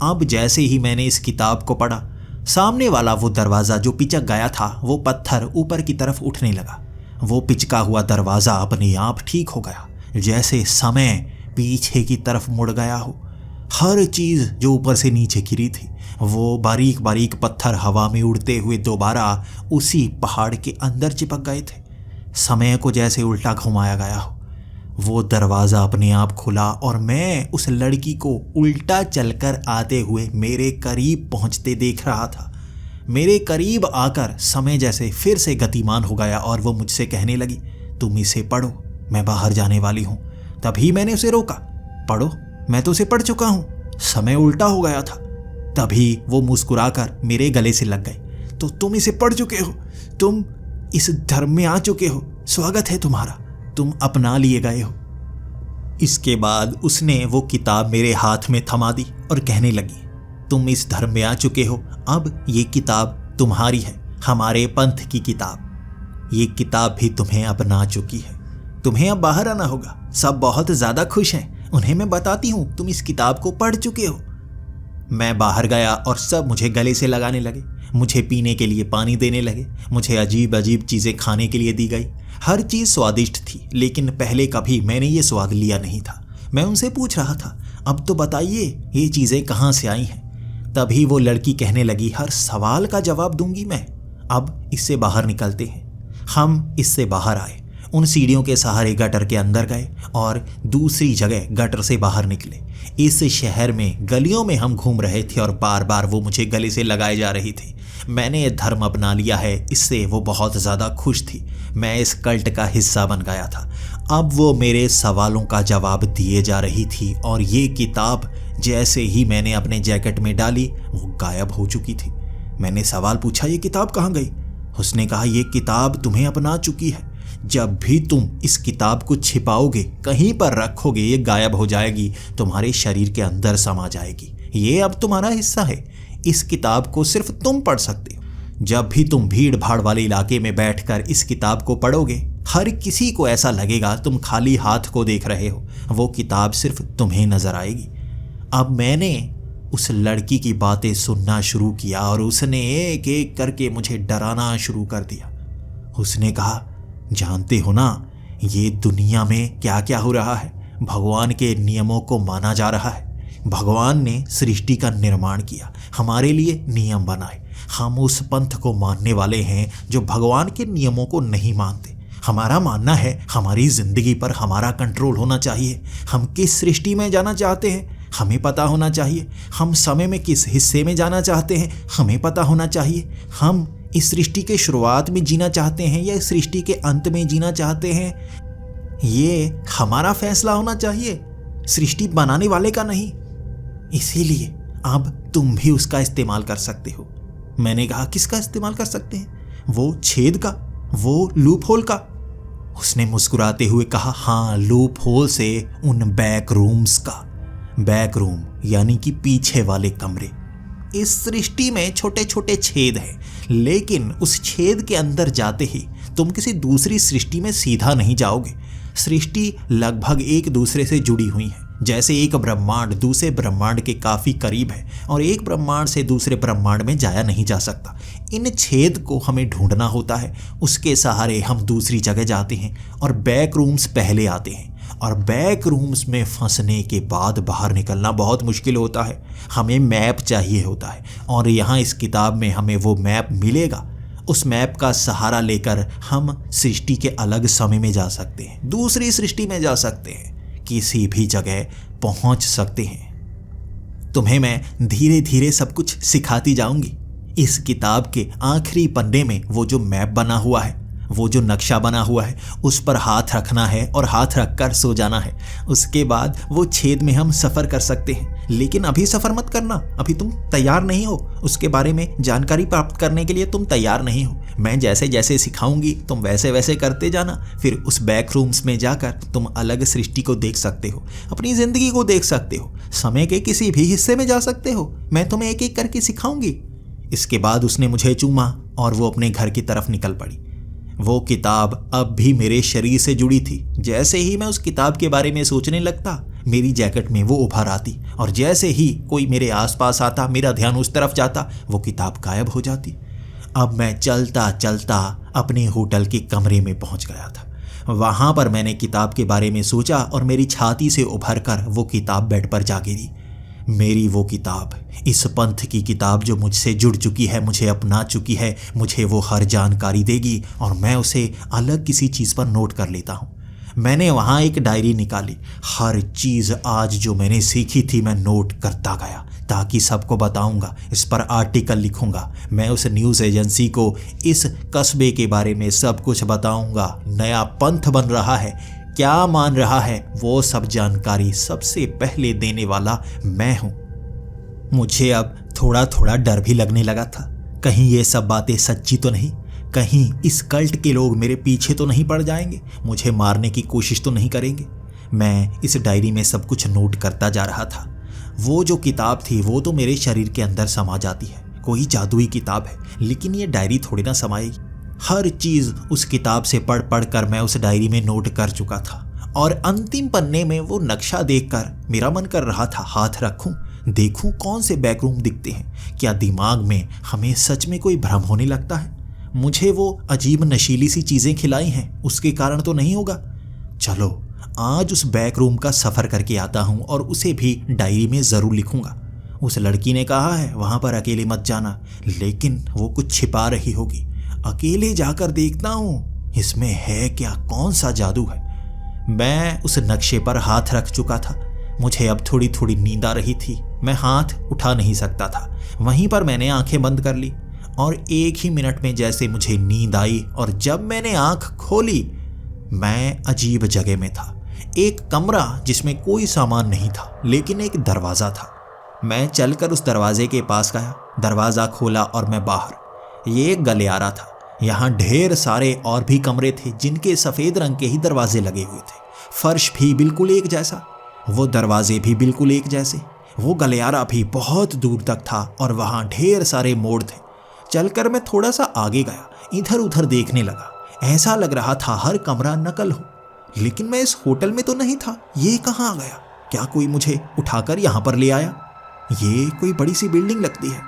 अब जैसे ही मैंने इस किताब को पढ़ा, सामने वाला वो दरवाज़ा जो पिचक गया था, वो पत्थर ऊपर की तरफ उठने लगा। वो पिचका हुआ दरवाज़ा अपने आप ठीक हो गया, जैसे समय पीछे की तरफ मुड़ गया हो। हर चीज़ जो ऊपर से नीचे गिरी थी, वो बारीक बारीक पत्थर हवा में उड़ते हुए दोबारा उसी पहाड़ के अंदर चिपक गए थे। समय को जैसे उल्टा घुमाया गया हो। वो दरवाज़ा अपने आप खुला और मैं उस लड़की को उल्टा चलकर आते हुए मेरे करीब पहुंचते देख रहा था। मेरे करीब आकर समय जैसे फिर से गतिमान हो गया और वो मुझसे कहने लगी, तुम इसे पढ़ो, मैं बाहर जाने वाली हूँ। तभी मैंने उसे रोका, पढ़ो, मैं तो उसे पढ़ चुका हूँ। समय उल्टा हो गया था, तभी वो मुस्कुराकर मेरे गले से लग गए। तो तुम इसे पढ़ चुके हो, तुम इस धर्म में आ चुके हो, स्वागत है तुम्हारा, तुम अपना लिए गए हो। इसके बाद उसने वो किताब मेरे हाथ में थमा दी और कहने लगी, तुम इस धर्म में आ चुके हो, अब ये किताब तुम्हारी है, हमारे पंथ की किताब। ये किताब भी तुम्हें अपना चुकी है, तुम्हें अब बाहर आना होगा। सब बहुत ज़्यादा खुश हैं, उन्हें मैं बताती हूँ तुम इस किताब को पढ़ चुके हो। मैं बाहर गया और सब मुझे गले से लगाने लगे, मुझे पीने के लिए पानी देने लगे, मुझे अजीब अजीब चीज़ें खाने के लिए दी गई। हर चीज़ स्वादिष्ट थी, लेकिन पहले कभी मैंने ये स्वाद लिया नहीं था। मैं उनसे पूछ रहा था, अब तो बताइए ये चीज़ें कहाँ से आई हैं। तभी वो लड़की कहने लगी, हर सवाल का जवाब दूंगी मैं, अब इससे बाहर निकलते हैं। हम इससे बाहर आए, उन सीढ़ियों के सहारे गटर के अंदर गए और दूसरी जगह गटर से बाहर निकले। इस शहर में गलियों में हम घूम रहे थे और बार बार वो मुझे गले से लगाए जा रही थी। मैंने ये धर्म अपना लिया है, इससे वो बहुत ज़्यादा खुश थी। मैं इस कल्ट का हिस्सा बन गया था। अब वो मेरे सवालों का जवाब दिए जा रही थी और ये किताब जैसे ही मैंने अपने जैकेट में डाली वो गायब हो चुकी थी। मैंने सवाल पूछा, ये किताब कहाँ गई? उसने कहा, ये किताब तुम्हें अपना चुकी है। जब भी तुम इस किताब को छिपाओगे, कहीं पर रखोगे, ये गायब हो जाएगी, तुम्हारे शरीर के अंदर समा जाएगी। ये अब तुम्हारा हिस्सा है। इस किताब को सिर्फ तुम पढ़ सकते हो। जब भी तुम भीड़ भाड़ वाले इलाके में बैठकर इस किताब को पढ़ोगे, हर किसी को ऐसा लगेगा तुम खाली हाथ को देख रहे हो। वो किताब सिर्फ तुम्हें नजर आएगी। अब मैंने उस लड़की की बातें सुनना शुरू किया और उसने एक एक करके मुझे डराना शुरू कर दिया। उसने कहा, जानते हो ना ये दुनिया में क्या क्या हो रहा है? भगवान के नियमों को माना जा रहा है। भगवान ने सृष्टि का निर्माण किया, हमारे लिए नियम बनाए। हम उस पंथ को मानने वाले हैं जो भगवान के नियमों को नहीं मानते। हमारा मानना है हमारी जिंदगी पर हमारा कंट्रोल होना चाहिए। हम किस सृष्टि में जाना चाहते हैं हमें पता होना चाहिए। हम समय में किस हिस्से में जाना चाहते हैं हमें पता होना चाहिए। हम इस सृष्टि के शुरुआत में जीना चाहते हैं या इस सृष्टि के अंत में जीना चाहते हैं, ये हमारा फैसला होना चाहिए, सृष्टि बनाने वाले का नहीं। इसीलिए अब तुम भी उसका इस्तेमाल कर सकते हो। मैंने कहा, किसका इस्तेमाल कर सकते हैं? वो छेद का, वो लूप होल का। उसने मुस्कुराते हुए कहा, हाँ, लूप होल से उन बैक रूम्स का। बैक रूम यानी कि पीछे वाले कमरे। इस सृष्टि में छोटे छोटे छेद हैं, लेकिन उस छेद के अंदर जाते ही तुम किसी दूसरी सृष्टि में सीधा नहीं जाओगे। सृष्टि लगभग एक दूसरे से जुड़ी हुई है। जैसे एक ब्रह्मांड दूसरे ब्रह्मांड के काफ़ी करीब है और एक ब्रह्मांड से दूसरे ब्रह्मांड में जाया नहीं जा सकता। इन छेद को हमें ढूंढना होता है, उसके सहारे हम दूसरी जगह जाते हैं और बैक रूम्स पहले आते हैं। और बैक रूम्स में फंसने के बाद बाहर निकलना बहुत मुश्किल होता है। हमें मैप चाहिए होता है और यहाँ इस किताब में हमें वो मैप मिलेगा। उस मैप का सहारा लेकर हम सृष्टि के अलग समय में जा सकते हैं, दूसरी सृष्टि में जा सकते हैं, किसी भी जगह पहुंच सकते हैं। तुम्हें मैं धीरे धीरे सब कुछ सिखाती जाऊंगी। इस किताब के आखिरी पन्ने में वो जो मैप बना हुआ है, वो जो नक्शा बना हुआ है, उस पर हाथ रखना है और हाथ रखकर सो जाना है। उसके बाद वो छेद में हम सफ़र कर सकते हैं। लेकिन अभी सफ़र मत करना, अभी तुम तैयार नहीं हो। उसके बारे में जानकारी प्राप्त करने के लिए तुम तैयार नहीं हो। मैं जैसे जैसे सिखाऊंगी तुम वैसे वैसे करते जाना। फिर उस बैक रूम्स में जाकर तुम अलग सृष्टि को देख सकते हो, अपनी ज़िंदगी को देख सकते हो, समय के किसी भी हिस्से में जा सकते हो। मैं तुम्हें एक एक करके सिखाऊंगी। इसके बाद उसने मुझे चूमा और वो अपने घर की तरफ निकल पड़ी। वो किताब अब भी मेरे शरीर से जुड़ी थी। जैसे ही मैं उस किताब के बारे में सोचने लगता, मेरी जैकेट में वो उभर आती और जैसे ही कोई मेरे आसपास आता, मेरा ध्यान उस तरफ जाता, वो किताब गायब हो जाती। अब मैं चलता चलता अपने होटल के कमरे में पहुंच गया था। वहां पर मैंने किताब के बारे में सोचा और मेरी छाती से उभर कर वो किताब बेड पर जा गिरी। मेरी वो किताब, इस पंथ की किताब जो मुझसे जुड़ चुकी है, मुझे अपना चुकी है, मुझे वो हर जानकारी देगी और मैं उसे अलग किसी चीज़ पर नोट कर लेता हूँ। मैंने वहाँ एक डायरी निकाली। हर चीज़ आज जो मैंने सीखी थी मैं नोट करता गया, ताकि सबको बताऊंगा, इस पर आर्टिकल लिखूंगा। मैं उस न्यूज़ एजेंसी को इस कस्बे के बारे में सब कुछ बताऊंगा। नया पंथ बन रहा है, क्या मान रहा है, वो सब जानकारी सबसे पहले देने वाला मैं हूँ। मुझे अब थोड़ा थोड़ा डर भी लगने लगा था, कहीं ये सब बातें सच्ची तो नहीं, कहीं इस कल्ट के लोग मेरे पीछे तो नहीं पड़ जाएंगे, मुझे मारने की कोशिश तो नहीं करेंगे। मैं इस डायरी में सब कुछ नोट करता जा रहा था। वो जो किताब थी वो तो मेरे शरीर के अंदर समा जाती है, कोई जादुई किताब है, लेकिन ये डायरी थोड़ी ना समाएगी। हर चीज़ उस किताब से पढ़ पढ़ कर मैं उस डायरी में नोट कर चुका था, और अंतिम पन्ने में वो नक्शा देखकर मेरा मन कर रहा था हाथ रखूं, देखूं कौन से बैकरूम दिखते हैं। क्या दिमाग में हमें सच में कोई भ्रम होने लगता है? मुझे वो अजीब नशीली सी चीज़ें खिलाई हैं, उसके कारण तो नहीं होगा? चलो आज उस बैकरूम का सफ़र करके आता हूँ और उसे भी डायरी में ज़रूर लिखूंगा। उस लड़की ने कहा है वहाँ पर अकेले मत जाना, लेकिन वो कुछ छिपा रही होगी। अकेले जाकर देखता हूँ इसमें है क्या, कौन सा जादू है। मैं उस नक्शे पर हाथ रख चुका था। मुझे अब थोड़ी थोड़ी नींद आ रही थी, मैं हाथ उठा नहीं सकता था। वहीं पर मैंने आंखें बंद कर ली और एक ही मिनट में जैसे मुझे नींद आई, और जब मैंने आंख खोली मैं अजीब जगह में था। एक कमरा जिसमें कोई सामान नहीं था, लेकिन एक दरवाज़ा था। मैं चलकर उस दरवाजे के पास गया, दरवाज़ा खोला और मैं बाहर। ये एक गलियारा था, यहाँ ढेर सारे और भी कमरे थे जिनके सफ़ेद रंग के ही दरवाजे लगे हुए थे। फर्श भी बिल्कुल एक जैसा, वो दरवाजे भी बिल्कुल एक जैसे। वो गलियारा भी बहुत दूर तक था और वहाँ ढेर सारे मोड़ थे। चलकर मैं थोड़ा सा आगे गया, इधर उधर देखने लगा। ऐसा लग रहा था हर कमरा नकल हो, लेकिन मैं इस होटल में तो नहीं था। ये कहाँ आ गया? क्या कोई मुझे उठाकर यहाँ पर ले आया? ये कोई बड़ी सी बिल्डिंग लगती है।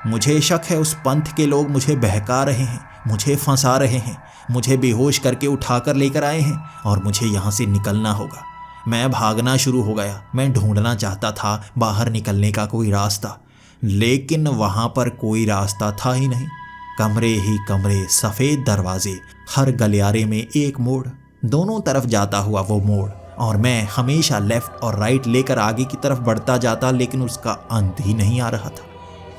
मुझे शक है उस पंथ के लोग मुझे बहका रहे हैं, मुझे फंसा रहे हैं, मुझे बेहोश करके उठाकर लेकर आए हैं और मुझे यहाँ से निकलना होगा। मैं भागना शुरू हो गया। मैं ढूंढना चाहता था बाहर निकलने का कोई रास्ता, लेकिन वहाँ पर कोई रास्ता था ही नहीं। कमरे ही कमरे, सफ़ेद दरवाजे, हर गलियारे में एक मोड़, दोनों तरफ जाता हुआ वो मोड़, और मैं हमेशा लेफ़्ट और राइट लेकर आगे की तरफ बढ़ता जाता, लेकिन उसका अंत ही नहीं आ रहा था।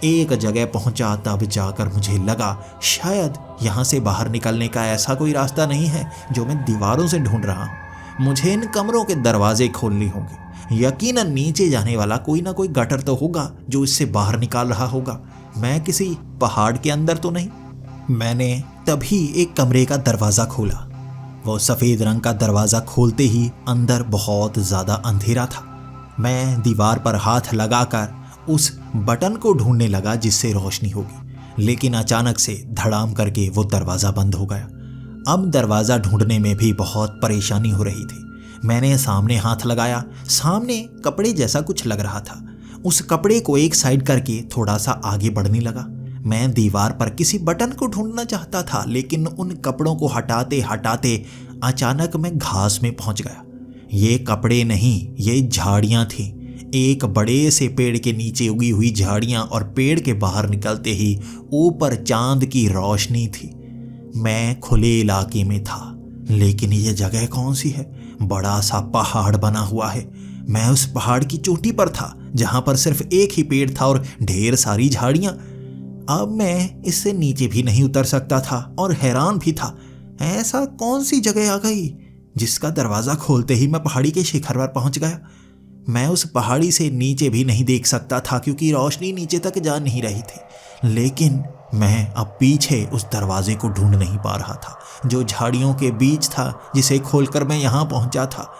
एक जगह पहुंचा तब जाकर मुझे लगा शायद यहाँ से बाहर निकलने का ऐसा कोई रास्ता नहीं है जो मैं दीवारों से ढूंढ रहा हूँ। मुझे इन कमरों के दरवाजे खोलने होंगे। यकीनन नीचे जाने वाला कोई ना कोई गटर तो होगा जो इससे बाहर निकाल रहा होगा। मैं किसी पहाड़ के अंदर तो नहीं। मैंने तभी एक कमरे का दरवाज़ा खोला। वो सफ़ेद रंग का दरवाज़ा खोलते ही अंदर बहुत ज़्यादा अंधेरा था। मैं दीवार पर हाथ लगाकर उस बटन को ढूंढने लगा जिससे रोशनी होगी, लेकिन अचानक से धड़ाम करके वो दरवाज़ा बंद हो गया। अब दरवाज़ा ढूंढने में भी बहुत परेशानी हो रही थी। मैंने सामने हाथ लगाया, सामने कपड़े जैसा कुछ लग रहा था। उस कपड़े को एक साइड करके थोड़ा सा आगे बढ़ने लगा। मैं दीवार पर किसी बटन को ढूंढना चाहता था, लेकिन उन कपड़ों को हटाते हटाते अचानक मैं घास में पहुंच गया। ये कपड़े नहीं, ये झाड़ियाँ थीं। एक बड़े से पेड़ के नीचे उगी हुई झाड़ियाँ, और पेड़ के बाहर निकलते ही ऊपर चांद की रोशनी थी। मैं खुले इलाके में था, लेकिन ये जगह कौन सी है? बड़ा सा पहाड़ बना हुआ है। मैं उस पहाड़ की चोटी पर था जहाँ पर सिर्फ एक ही पेड़ था और ढेर सारी झाड़ियाँ। अब मैं इससे नीचे भी नहीं उतर सकता था और हैरान भी था। ऐसा कौन सी जगह आ गई जिसका दरवाज़ा खोलते ही मैं पहाड़ी के शिखर पर पहुँच गया। मैं उस पहाड़ी से नीचे भी नहीं देख सकता था क्योंकि रोशनी नीचे तक जा नहीं रही थी, लेकिन मैं अब पीछे उस दरवाजे को ढूंढ नहीं पा रहा था जो झाड़ियों के बीच था, जिसे खोलकर मैं यहाँ पहुँचा था।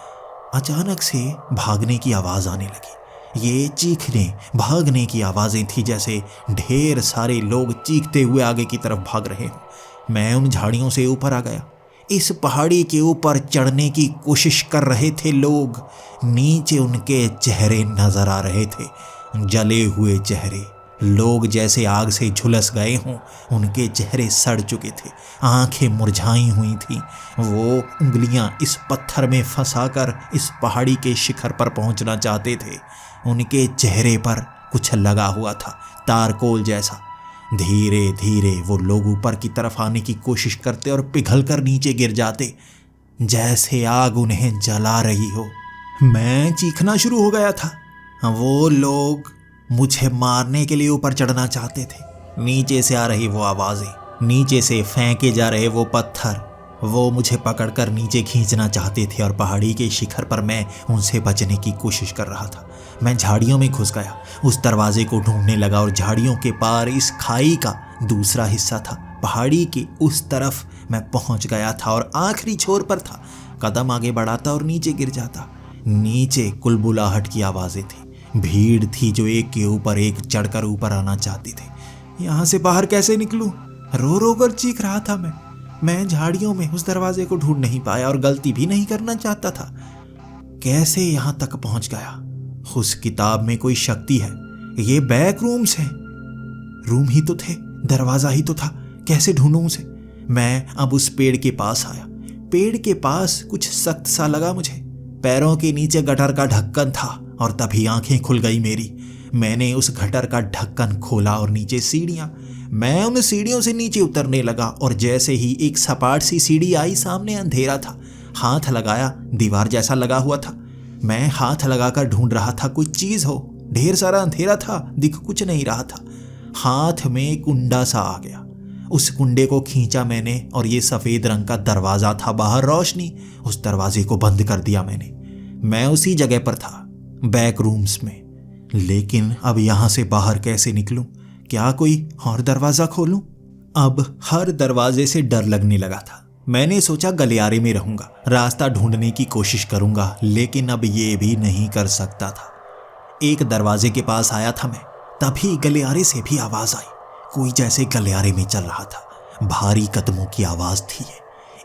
अचानक से भागने की आवाज़ आने लगी। ये चीखने भागने की आवाज़ें थी, जैसे ढेर सारे लोग चीखते हुए आगे की तरफ भाग रहे हों। मैं उन झाड़ियों से ऊपर आ गया। इस पहाड़ी के ऊपर चढ़ने की कोशिश कर रहे थे लोग। नीचे उनके चेहरे नजर आ रहे थे, जले हुए चेहरे। लोग जैसे आग से झुलस गए हों। उनके चेहरे सड़ चुके थे, आंखें मुरझाई हुई थीं। वो उंगलियां इस पत्थर में फंसाकर इस पहाड़ी के शिखर पर पहुंचना चाहते थे। उनके चेहरे पर कुछ लगा हुआ था, तारकोल जैसा। धीरे धीरे वो लोग ऊपर की तरफ आने की कोशिश करते और पिघल कर नीचे गिर जाते, जैसे आग उन्हें जला रही हो। मैं चीखना शुरू हो गया था। वो लोग मुझे मारने के लिए ऊपर चढ़ना चाहते थे। नीचे से आ रही वो आवाज़ें, नीचे से फेंके जा रहे वो पत्थर, वो मुझे पकड़कर नीचे खींचना चाहते थे और पहाड़ी के शिखर पर मैं उनसे बचने की कोशिश कर रहा था। मैं झाड़ियों में घुस गया, उस दरवाजे को ढूंढने लगा और झाड़ियों के पार इस खाई का दूसरा हिस्सा था। पहाड़ी के उस तरफ मैं पहुंच गया था और आखिरी छोर पर था। कदम आगे बढ़ाता और नीचे गिर जाता। नीचे कुलबुलाहट की आवाजें थी, भीड़ थी जो एक के ऊपर एक चढ़कर ऊपर आना चाहती थी। यहाँ से बाहर कैसे निकलूं? रो रो कर चीख रहा था मैं झाड़ियों में उस दरवाजे को ढूंढ नहीं पाया और गलती भी नहीं करना चाहता था। कैसे यहाँ तक पहुंच गया? उस किताब में कोई शक्ति है। ये बैक रूम्स हैं। रूम ही तो थे, दरवाजा ही तो था, कैसे ढूंढूं उसे? मैं अब उस पेड़ के पास आया। पेड़ के पास कुछ सख्त सा लगा मुझे। पैरों के नीचे गटर का ढक्कन था और तभी आंखें खुल गई मेरी। मैंने उस गटर का ढक्कन खोला और नीचे सीढ़ियां। मैं उन सीढ़ियों से नीचे उतरने लगा और जैसे ही एक सपाट सी सीढ़ी आई, सामने अंधेरा था। हाथ लगाया, दीवार जैसा लगा हुआ था। मैं हाथ लगाकर ढूंढ रहा था कोई चीज हो। ढेर सारा अंधेरा था, दिख कुछ नहीं रहा था। हाथ में कुंडा सा आ गया। उस कुंडे को खींचा मैंने और ये सफेद रंग का दरवाजा था, बाहर रोशनी। उस दरवाजे को बंद कर दिया मैंने। मैं उसी जगह पर था, बैक रूम्स में। लेकिन अब यहां से बाहर कैसे निकलूं? क्या कोई और दरवाजा खोलूं? अब हर दरवाजे से डर लगने लगा था। मैंने सोचा गलियारे में रहूंगा, रास्ता ढूंढने की कोशिश करूंगा, लेकिन अब ये भी नहीं कर सकता था। एक दरवाजे के पास आया था मैं, तभी गलियारे से भी आवाज आई। कोई जैसे गलियारे में चल रहा था। भारी कदमों की आवाज थी।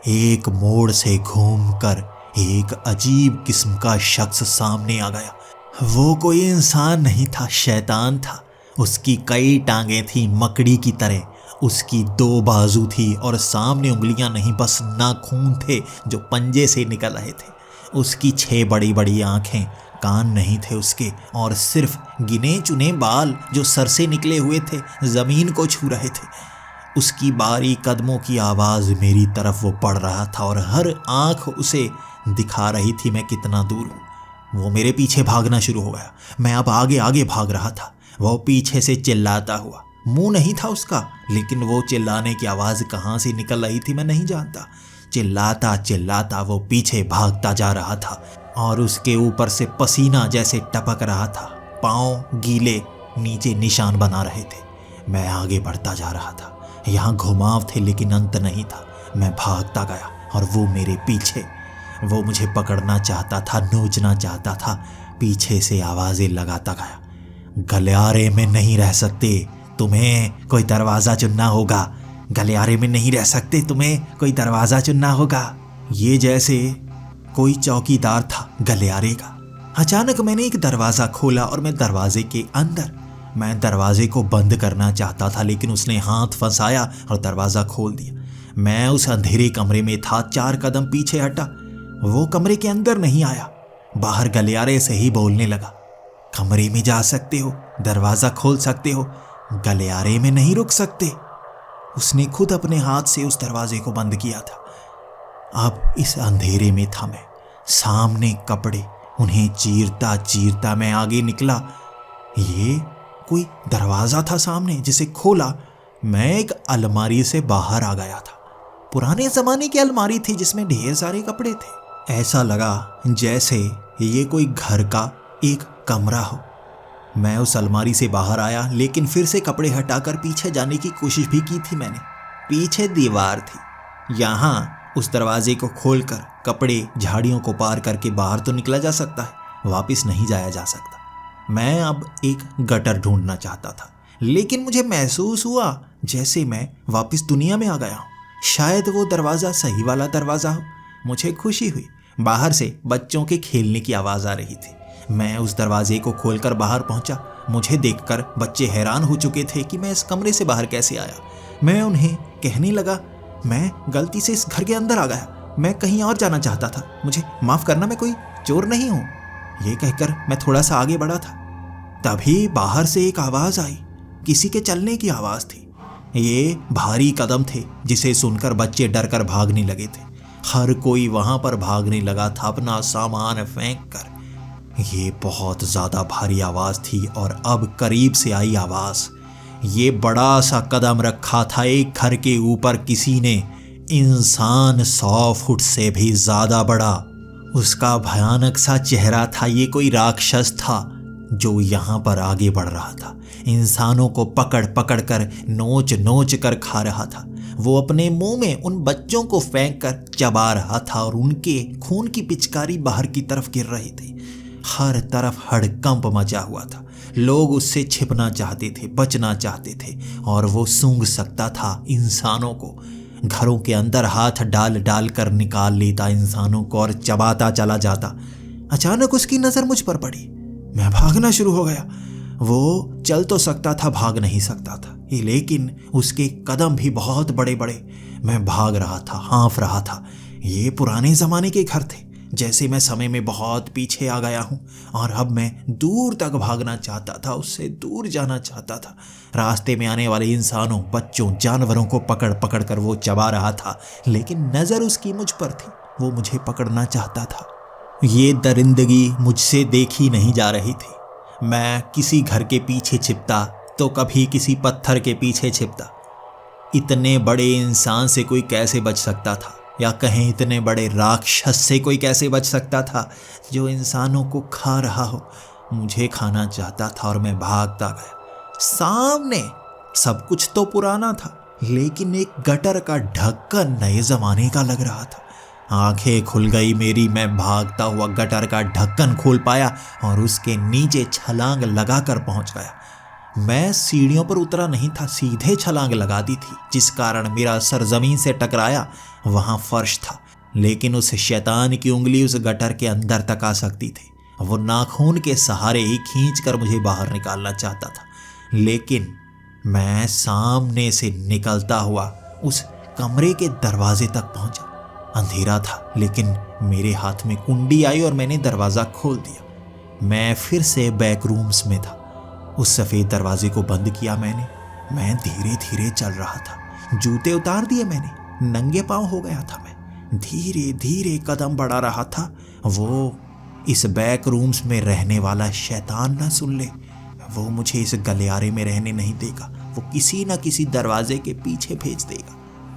एक मोड़ से घूमकर एक अजीब किस्म का शख्स सामने आ गया। वो कोई इंसान नहीं था, शैतान था। उसकी कई टांगें थी मकड़ी की तरह। उसकी 2 बाजू थी और सामने उंगलियां नहीं, बस नाखून थे जो पंजे से निकल रहे थे। उसकी 6 बड़ी बड़ी आंखें, कान नहीं थे उसके, और सिर्फ गिने चुने बाल जो सर से निकले हुए थे, जमीन को छू रहे थे। उसकी बारी कदमों की आवाज मेरी तरफ वो पड़ रहा था और हर आंख उसे दिखा रही थी मैं कितना दूर हूं। वो मेरे पीछे भागना शुरू हो गया। मैं अब आगे आगे भाग रहा था। वो पीछे से चिल्लाता हुआ, मुंह नहीं था उसका, लेकिन वो चिल्लाने की आवाज कहां से निकल रही थी मैं नहीं जानता। चिल्लाता चिल्लाता वो पीछे भागता जा रहा था और उसके ऊपर से पसीना जैसे टपक रहा था। पांव गीले, नीचे निशान बना रहे थे। मैं आगे बढ़ता जा रहा था। यहाँ घुमाव थे लेकिन अंत नहीं था। मैं भागता गया और वो मेरे पीछे। वो मुझे पकड़ना चाहता था, नोचना चाहता था। पीछे से आवाजें लगाता गया, गलियारे में नहीं रह सकते, तुम्हें कोई दरवाजा चुनना होगा। गलियारे में नहीं रह सकते, तुम्हें कोई दरवाजा चुनना होगा। ये जैसे कोई चौकीदार था गलियारे का। अचानक मैंने एक दरवाजा खोला और मैं दरवाजे के अंदर। मैं दरवाजे को बंद करना चाहता था लेकिन उसने हाथ फंसाया और दरवाजा खोल दिया। मैं उस अंधेरे कमरे में था। 4 कदम पीछे हटा। वो कमरे के अंदर नहीं आया, बाहर गलियारे से ही बोलने लगा, कमरे में जा सकते हो, दरवाजा खोल सकते हो, गलियारे में नहीं रुक सकते। उसने खुद अपने हाथ से उस दरवाजे को बंद किया था। अब इस अंधेरे में था मैं, सामने कपड़े, उन्हें चीरता चीरता मैं आगे निकला। ये कोई दरवाजा था सामने, जिसे खोला मैं एक अलमारी से बाहर आ गया था। पुराने जमाने की अलमारी थी जिसमें ढेर सारे कपड़े थे। ऐसा लगा जैसे ये कोई घर का एक कमरा हो। मैं उस अलमारी से बाहर आया लेकिन फिर से कपड़े हटाकर पीछे जाने की कोशिश भी की थी मैंने। पीछे दीवार थी। यहाँ उस दरवाजे को खोलकर कपड़े झाड़ियों को पार करके बाहर तो निकला जा सकता है, वापस नहीं जाया जा सकता। मैं अब एक गटर ढूंढना चाहता था लेकिन मुझे महसूस हुआ जैसे मैं वापस दुनिया में आ गया हूँ। शायद वो दरवाज़ा सही वाला दरवाज़ा हो। मुझे खुशी हुई। बाहर से बच्चों के खेलने की आवाज़ आ रही थी। मैं उस दरवाजे को खोलकर बाहर पहुंचा। मुझे देखकर बच्चे हैरान हो चुके थे कि मैं इस कमरे से बाहर कैसे आया। मैं उन्हें कहने लगा, मैं गलती से इस घर के अंदर आ गया, मैं कहीं और जाना चाहता था, मुझे माफ़ करना, मैं कोई चोर नहीं हूँ। ये कहकर मैं थोड़ा सा आगे बढ़ा था। तभी बाहर से एक आवाज़ आई, किसी के चलने की आवाज़ थी। ये भारी कदम थे जिसे सुनकर बच्चे डर कर भागने लगे थे। हर कोई वहाँ पर भागने लगा था अपना सामान फेंक कर। ये बहुत ज़्यादा भारी आवाज़ थी और अब करीब से आई आवाज़। ये बड़ा सा कदम रखा था एक घर के ऊपर किसी ने, इंसान 100 फुट से भी ज्यादा बड़ा। उसका भयानक सा चेहरा था। ये कोई राक्षस था जो यहाँ पर आगे बढ़ रहा था। इंसानों को पकड़ पकड़ कर नोच नोच कर खा रहा था। वो अपने मुंह में उन बच्चों को फेंक कर चबा रहा था और उनके खून की पिचकारी बाहर की तरफ गिर रही थी। हर तरफ हड़कंप मचा हुआ था। लोग उससे छिपना चाहते थे, बचना चाहते थे, और वो सूंघ सकता था इंसानों को। घरों के अंदर हाथ डाल डाल कर निकाल लेता इंसानों को और चबाता चला जाता। अचानक उसकी नजर मुझ पर पड़ी। मैं भागना शुरू हो गया। वो चल तो सकता था, भाग नहीं सकता था, लेकिन उसके कदम भी बहुत बड़े बड़े। मैं भाग रहा था, हाँफ रहा था। ये पुराने जमाने के घर थे, जैसे मैं समय में बहुत पीछे आ गया हूँ और अब मैं दूर तक भागना चाहता था, उससे दूर जाना चाहता था। रास्ते में आने वाले इंसानों, बच्चों, जानवरों को पकड़ पकड़ कर वो चबा रहा था, लेकिन नज़र उसकी मुझ पर थी। वो मुझे पकड़ना चाहता था। ये दरिंदगी मुझसे देखी नहीं जा रही थी। मैं किसी घर के पीछे छिपता तो कभी किसी पत्थर के पीछे छिपता। इतने बड़े इंसान से कोई कैसे बच सकता था, या कहें इतने बड़े राक्षस से कोई कैसे बच सकता था जो इंसानों को खा रहा हो। मुझे खाना चाहता था और मैं भागता गया। सामने सब कुछ तो पुराना था, लेकिन एक गटर का ढक्कन नए जमाने का लग रहा था। आंखें खुल गई मेरी। मैं भागता हुआ गटर का ढक्कन खोल पाया और उसके नीचे छलांग लगाकर पहुंच गया। मैं सीढ़ियों पर उतरा नहीं था, सीधे छलांग लगा दी थी, जिस कारण मेरा सर जमीन से टकराया। वहां फर्श था, लेकिन उस शैतान की उंगली उस गटर के अंदर तक आ सकती थी। वो नाखून के सहारे ही खींच कर मुझे बाहर निकालना चाहता था, लेकिन मैं सामने से निकलता हुआ उस कमरे के दरवाजे तक पहुंचा। अंधेरा था, लेकिन मेरे हाथ में कुंडी आई और मैंने दरवाज़ा खोल दिया। मैं फिर से बैक रूम्स में था। उस सफ़ेद दरवाजे को बंद किया मैंने। मैं धीरे धीरे चल रहा था। जूते उतार दिए मैंने, नंगे पांव हो गया था मैं। धीरे धीरे कदम बढ़ा रहा था। वो इस बैक रूम्स में रहने वाला शैतान ना सुन ले। वो मुझे इस गलियारे में रहने नहीं देगा। वो किसी न किसी दरवाजे के पीछे भेज देगा।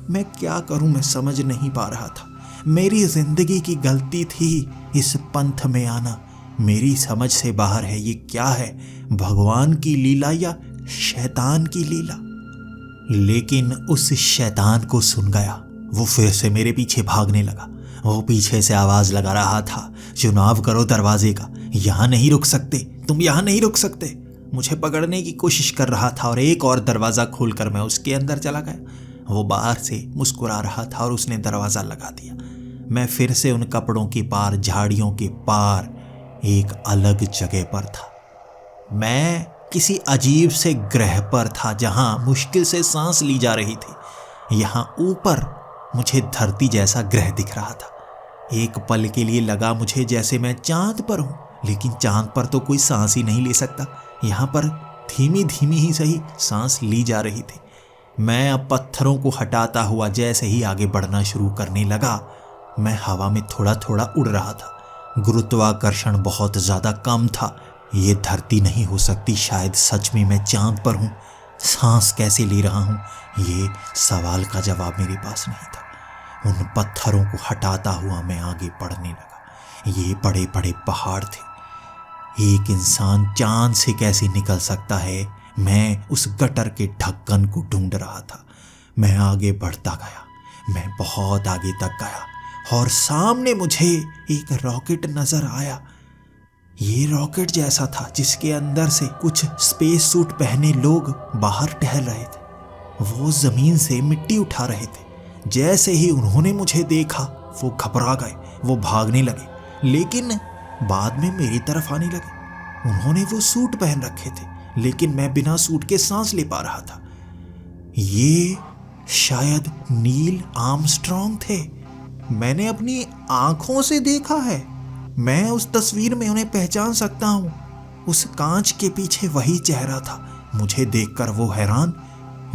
मैं क्या करूं, मैं समझ नहीं पा रहा था। मेरी जिंदगी की गलती थी इस पंथ में आना। मेरी समझ से बाहर है। ये क्या है, भगवान की लीला या शैतान की लीला? लेकिन उस शैतान को सुन गया। वो फिर से मेरे पीछे भागने लगा। वो पीछे से आवाज लगा रहा था, चुनाव करो दरवाजे का, यहां नहीं रुक सकते, तुम यहां नहीं रुक सकते। मुझे पकड़ने की कोशिश कर रहा था और एक और दरवाजा खोलकर मैं उसके अंदर चला गया। वो बाहर से मुस्कुरा रहा था और उसने दरवाजा लगा दिया। मैं फिर से उन कपड़ों के पार, झाड़ियों के पार एक अलग जगह पर था। मैं किसी अजीब से ग्रह पर था जहां मुश्किल से सांस ली जा रही थी। यहां ऊपर मुझे धरती जैसा ग्रह दिख रहा था। एक पल के लिए लगा मुझे जैसे मैं चांद पर हूं, लेकिन चांद पर तो कोई सांस ही नहीं ले सकता। यहां पर धीमी धीमी ही सही सांस ली जा रही थी। मैं अब पत्थरों को हटाता हुआ जैसे ही आगे बढ़ना शुरू करने लगा, मैं हवा में थोड़ा थोड़ा उड़ रहा था। गुरुत्वाकर्षण बहुत ज्यादा कम था। ये धरती नहीं हो सकती, शायद सच में मैं चांद पर हूँ। सांस कैसे ले रहा हूँ, ये सवाल का जवाब मेरे पास नहीं था। उन पत्थरों को हटाता हुआ मैं आगे बढ़ने लगा। ये बड़े बड़े पहाड़ थे। एक इंसान चांद से कैसे निकल सकता है? मैं उस गटर के ढक्कन को ढूंढ रहा था। मैं आगे बढ़ता गया। मैं बहुत आगे तक गया और सामने मुझे एक रॉकेट नजर आया। ये रॉकेट जैसा था जिसके अंदर से कुछ स्पेस सूट पहने लोग बाहर टहल रहे थे। वो जमीन से मिट्टी उठा रहे थे। जैसे ही उन्होंने मुझे देखा, वो घबरा गए, वो भागने लगे, लेकिन बाद में मेरी तरफ आने लगे। उन्होंने वो सूट पहन रखे थे, लेकिन मैं बिना सूट के सांस ले पा रहा था। ये शायद नील आर्मस्ट्रॉन्ग थे। मैंने अपनी आंखों से देखा है। मैं उस तस्वीर में उन्हें पहचान सकता हूँ। उस कांच के पीछे वही चेहरा था। मुझे देखकर वो हैरान।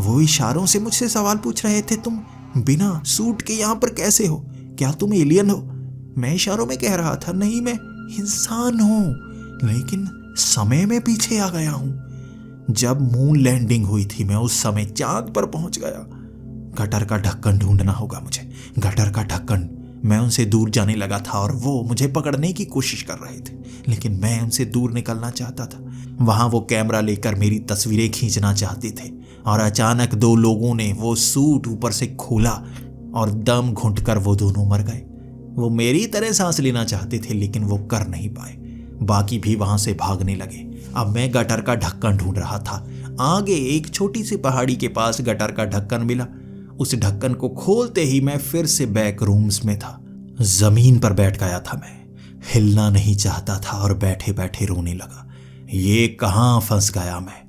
वो इशारों से मुझसे सवाल पूछ रहे थे, तुम बिना सूट के यहाँ पर कैसे हो? क्या तुम एलियन हो? मैं इशारों में कह रहा था, नहीं, मैं इंसान हूँ, लेकिन समय में पीछे आ गया हूँ। जब मून लैंडिंग हुई थी, मैं उस समय चांद पर पहुंच गया। गटर का ढक्कन ढूंढना होगा मुझे, गटर का ढक्कन। मैं उनसे दूर जाने लगा था और वो मुझे पकड़ने की कोशिश कर रहे थे, लेकिन मैं उनसे दूर निकलना चाहता था। वहां वो कैमरा लेकर मेरी तस्वीरें खींचना चाहते थे और अचानक दो लोगों ने वो सूट ऊपर से खोला और दम घुंटकर वो दोनों मर गए। वो मेरी तरह सांस लेना चाहते थे लेकिन वो कर नहीं पाए। बाकी भी वहां से भागने लगे। अब मैं गटर का ढक्कन ढूंढ रहा था। आगे एक छोटी सी पहाड़ी के पास गटर का ढक्कन मिला। उस ढक्कन को खोलते ही मैं फिर से बैक रूम्स में था। जमीन पर बैठ गया था मैं, हिलना नहीं चाहता था और बैठे बैठे रोने लगा। ये कहाँ फंस गया मैं।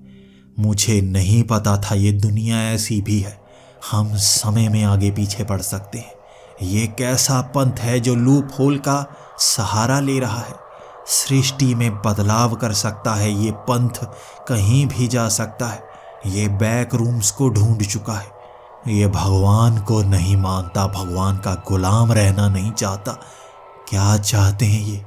मुझे नहीं पता था ये दुनिया ऐसी भी है, हम समय में आगे पीछे बढ़ सकते हैं। ये कैसा पंथ है जो लूप होल का सहारा ले रहा है। सृष्टि में बदलाव कर सकता है ये पंथ, कहीं भी जा सकता है। ये बैक रूम्स को ढूंढ चुका है। ये भगवान को नहीं मानता, भगवान का गुलाम रहना नहीं चाहता। क्या चाहते हैं ये?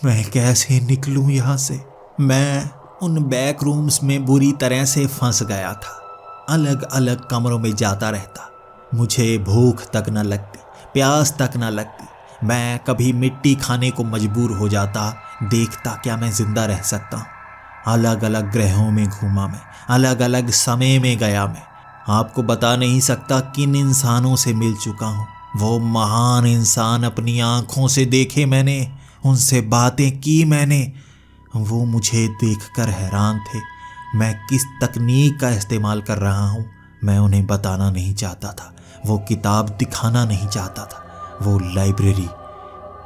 मैं कैसे निकलूं यहाँ से? मैं उन बैक रूम्स में बुरी तरह से फंस गया था। अलग अलग कमरों में जाता रहता। मुझे भूख तक न लगती, प्यास तक न लगती। मैं कभी मिट्टी खाने को मजबूर हो जाता। देखता क्या मैं जिंदा रह सकता हूँ। अलग अलग ग्रहों में घूमा मैं, अलग अलग समय में गया मैं। आपको बता नहीं सकता किन इंसानों से मिल चुका हूँ। वो महान इंसान अपनी आंखों से देखे मैंने, उनसे बातें की मैंने। वो मुझे देखकर हैरान थे। मैं किस तकनीक का इस्तेमाल कर रहा हूँ मैं उन्हें बताना नहीं चाहता था। वो किताब दिखाना नहीं चाहता था, वो लाइब्रेरी।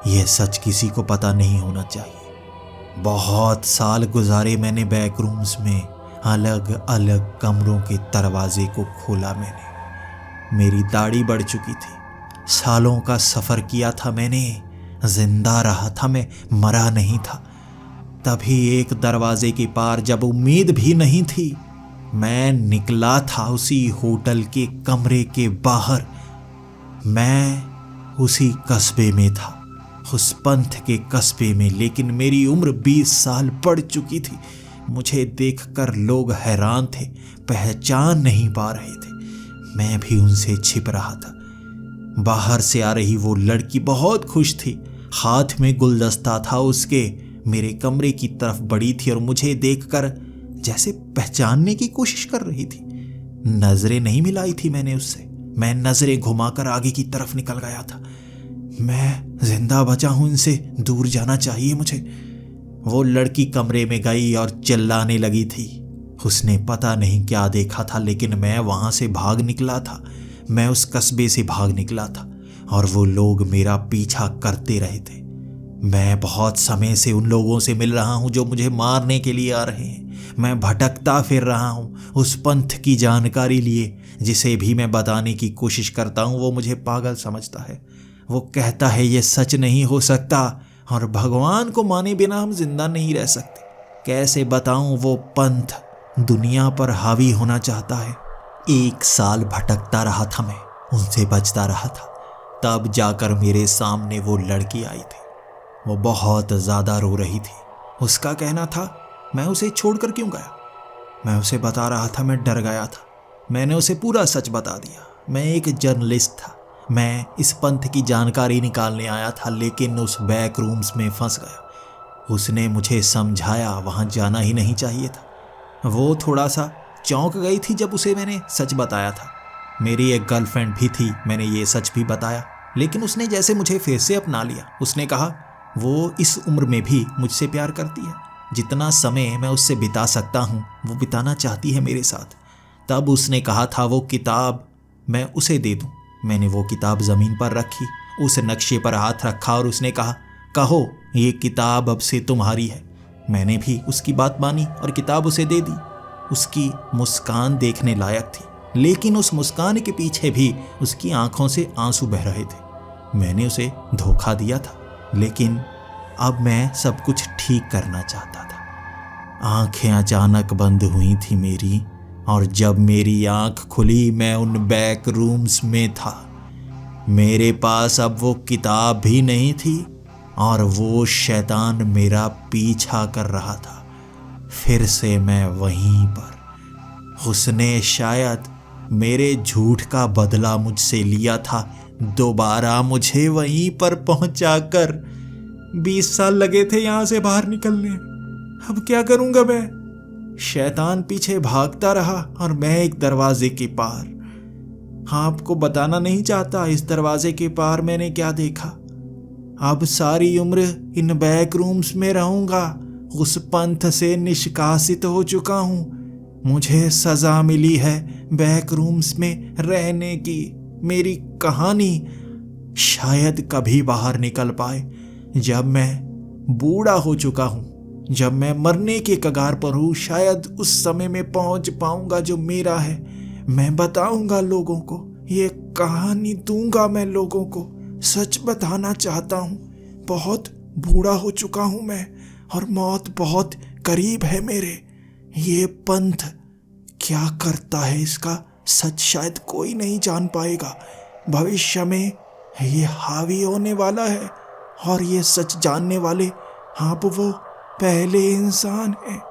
यह सच किसी को पता नहीं होना चाहिए। बहुत साल गुजारे मैंने बैक रूम्स में। अलग अलग कमरों के दरवाजे को खोला मैंने। मेरी दाढ़ी बढ़ चुकी थी। सालों का सफ़र किया था मैंने। जिंदा रहा था मैं, मरा नहीं था। तभी एक दरवाजे के पार, जब उम्मीद भी नहीं थी, मैं निकला था उसी होटल के कमरे के बाहर। मैं उसी कस्बे में था, उस पंथ के कस्बे में। लेकिन मेरी उम्र 20 साल बढ़ चुकी थी। मुझे देखकर लोग हैरान थे, पहचान नहीं पा रहे थे। मैं भी उनसे छिप रहा था। बाहर से आ रही वो लड़की बहुत खुश थी। हाथ में गुलदस्ता था उसके। मेरे कमरे की तरफ बढ़ी थी और मुझे देखकर जैसे पहचानने की कोशिश कर रही थी। नजरें नहीं मिलाई थी मैंने उससे। मैं नजरें घुमाकर आगे की तरफ निकल गया था। मैं जिंदा बचा हूं, इनसे दूर जाना चाहिए मुझे। वो लड़की कमरे में गई और चिल्लाने लगी थी। उसने पता नहीं क्या देखा था, लेकिन मैं वहां से भाग निकला था। मैं उस कस्बे से भाग निकला था और वो लोग मेरा पीछा करते रहे थे। मैं बहुत समय से उन लोगों से मिल रहा हूं जो मुझे मारने के लिए आ रहे हैं। मैं भटकता फिर रहा हूं उस पंथ की जानकारी लिए। जिसे भी मैं बताने की कोशिश करता हूं वो मुझे पागल समझता है। वो कहता है ये सच नहीं हो सकता और भगवान को माने बिना हम जिंदा नहीं रह सकते। कैसे बताऊं, वो पंथ दुनिया पर हावी होना चाहता है। 1 साल भटकता रहा था मैं, उनसे बचता रहा था। तब जाकर मेरे सामने वो लड़की आई थी। वो बहुत ज़्यादा रो रही थी। उसका कहना था मैं उसे छोड़कर क्यों गया। मैं उसे बता रहा था मैं डर गया था। मैंने उसे पूरा सच बता दिया। मैं एक जर्नलिस्ट था। मैं इस पंथ की जानकारी निकालने आया था, लेकिन उस बैक रूम्स में फंस गया। उसने मुझे समझाया वहाँ जाना ही नहीं चाहिए था। वो थोड़ा सा चौंक गई थी जब उसे मैंने सच बताया था। मेरी एक गर्लफ्रेंड भी थी, मैंने ये सच भी बताया, लेकिन उसने जैसे मुझे फिर से अपना लिया। उसने कहा वो इस उम्र में भी मुझसे प्यार करती है। जितना समय मैं उससे बिता सकता हूँ वो बिताना चाहती है मेरे साथ। तब उसने कहा था वो किताब मैं उसे दे दूँ। मैंने वो किताब ज़मीन पर रखी, उस नक्शे पर हाथ रखा और उसने कहा कहो ये किताब अब से तुम्हारी है। मैंने भी उसकी बात मानी और किताब उसे दे दी। उसकी मुस्कान देखने लायक थी, लेकिन उस मुस्कान के पीछे भी उसकी आंखों से आंसू बह रहे थे। मैंने उसे धोखा दिया था, लेकिन अब मैं सब कुछ ठीक करना चाहता था। आंखें अचानक बंद हुई थी मेरी, और जब मेरी आंख खुली मैं उन बैक रूम्स में था। मेरे पास अब वो किताब भी नहीं थी और वो शैतान मेरा पीछा कर रहा था। फिर से मैं वहीं पर। उसने शायद मेरे झूठ का बदला मुझसे लिया था, दोबारा मुझे वहीं पर पहुंचाकर। 20 साल लगे थे यहां से बाहर निकलने, अब क्या करूंगा मैं? शैतान पीछे भागता रहा और मैं एक दरवाजे के पार। आपको बताना नहीं चाहता इस दरवाजे के पार मैंने क्या देखा। अब सारी उम्र इन बैक रूम्स में रहूंगा। उस पंथ से निष्कासित हो चुका हूं। मुझे सजा मिली है बैक रूम्स में रहने की। मेरी कहानी शायद कभी बाहर निकल पाए जब मैं बूढ़ा हो चुका हूं, जब मैं मरने के कगार पर हूं। शायद उस समय में पहुंच पाऊंगा जो मेरा है। मैं बताऊंगा लोगों को, ये कहानी दूंगा मैं लोगों को। सच बताना चाहता हूं, बहुत बूढ़ा हो चुका हूं मैं और मौत बहुत करीब है मेरे। ये पंथ क्या करता है इसका सच शायद कोई नहीं जान पाएगा। भविष्य में ये हावी होने वाला है और ये सच जानने वाले आप वो पहले इंसान हैं।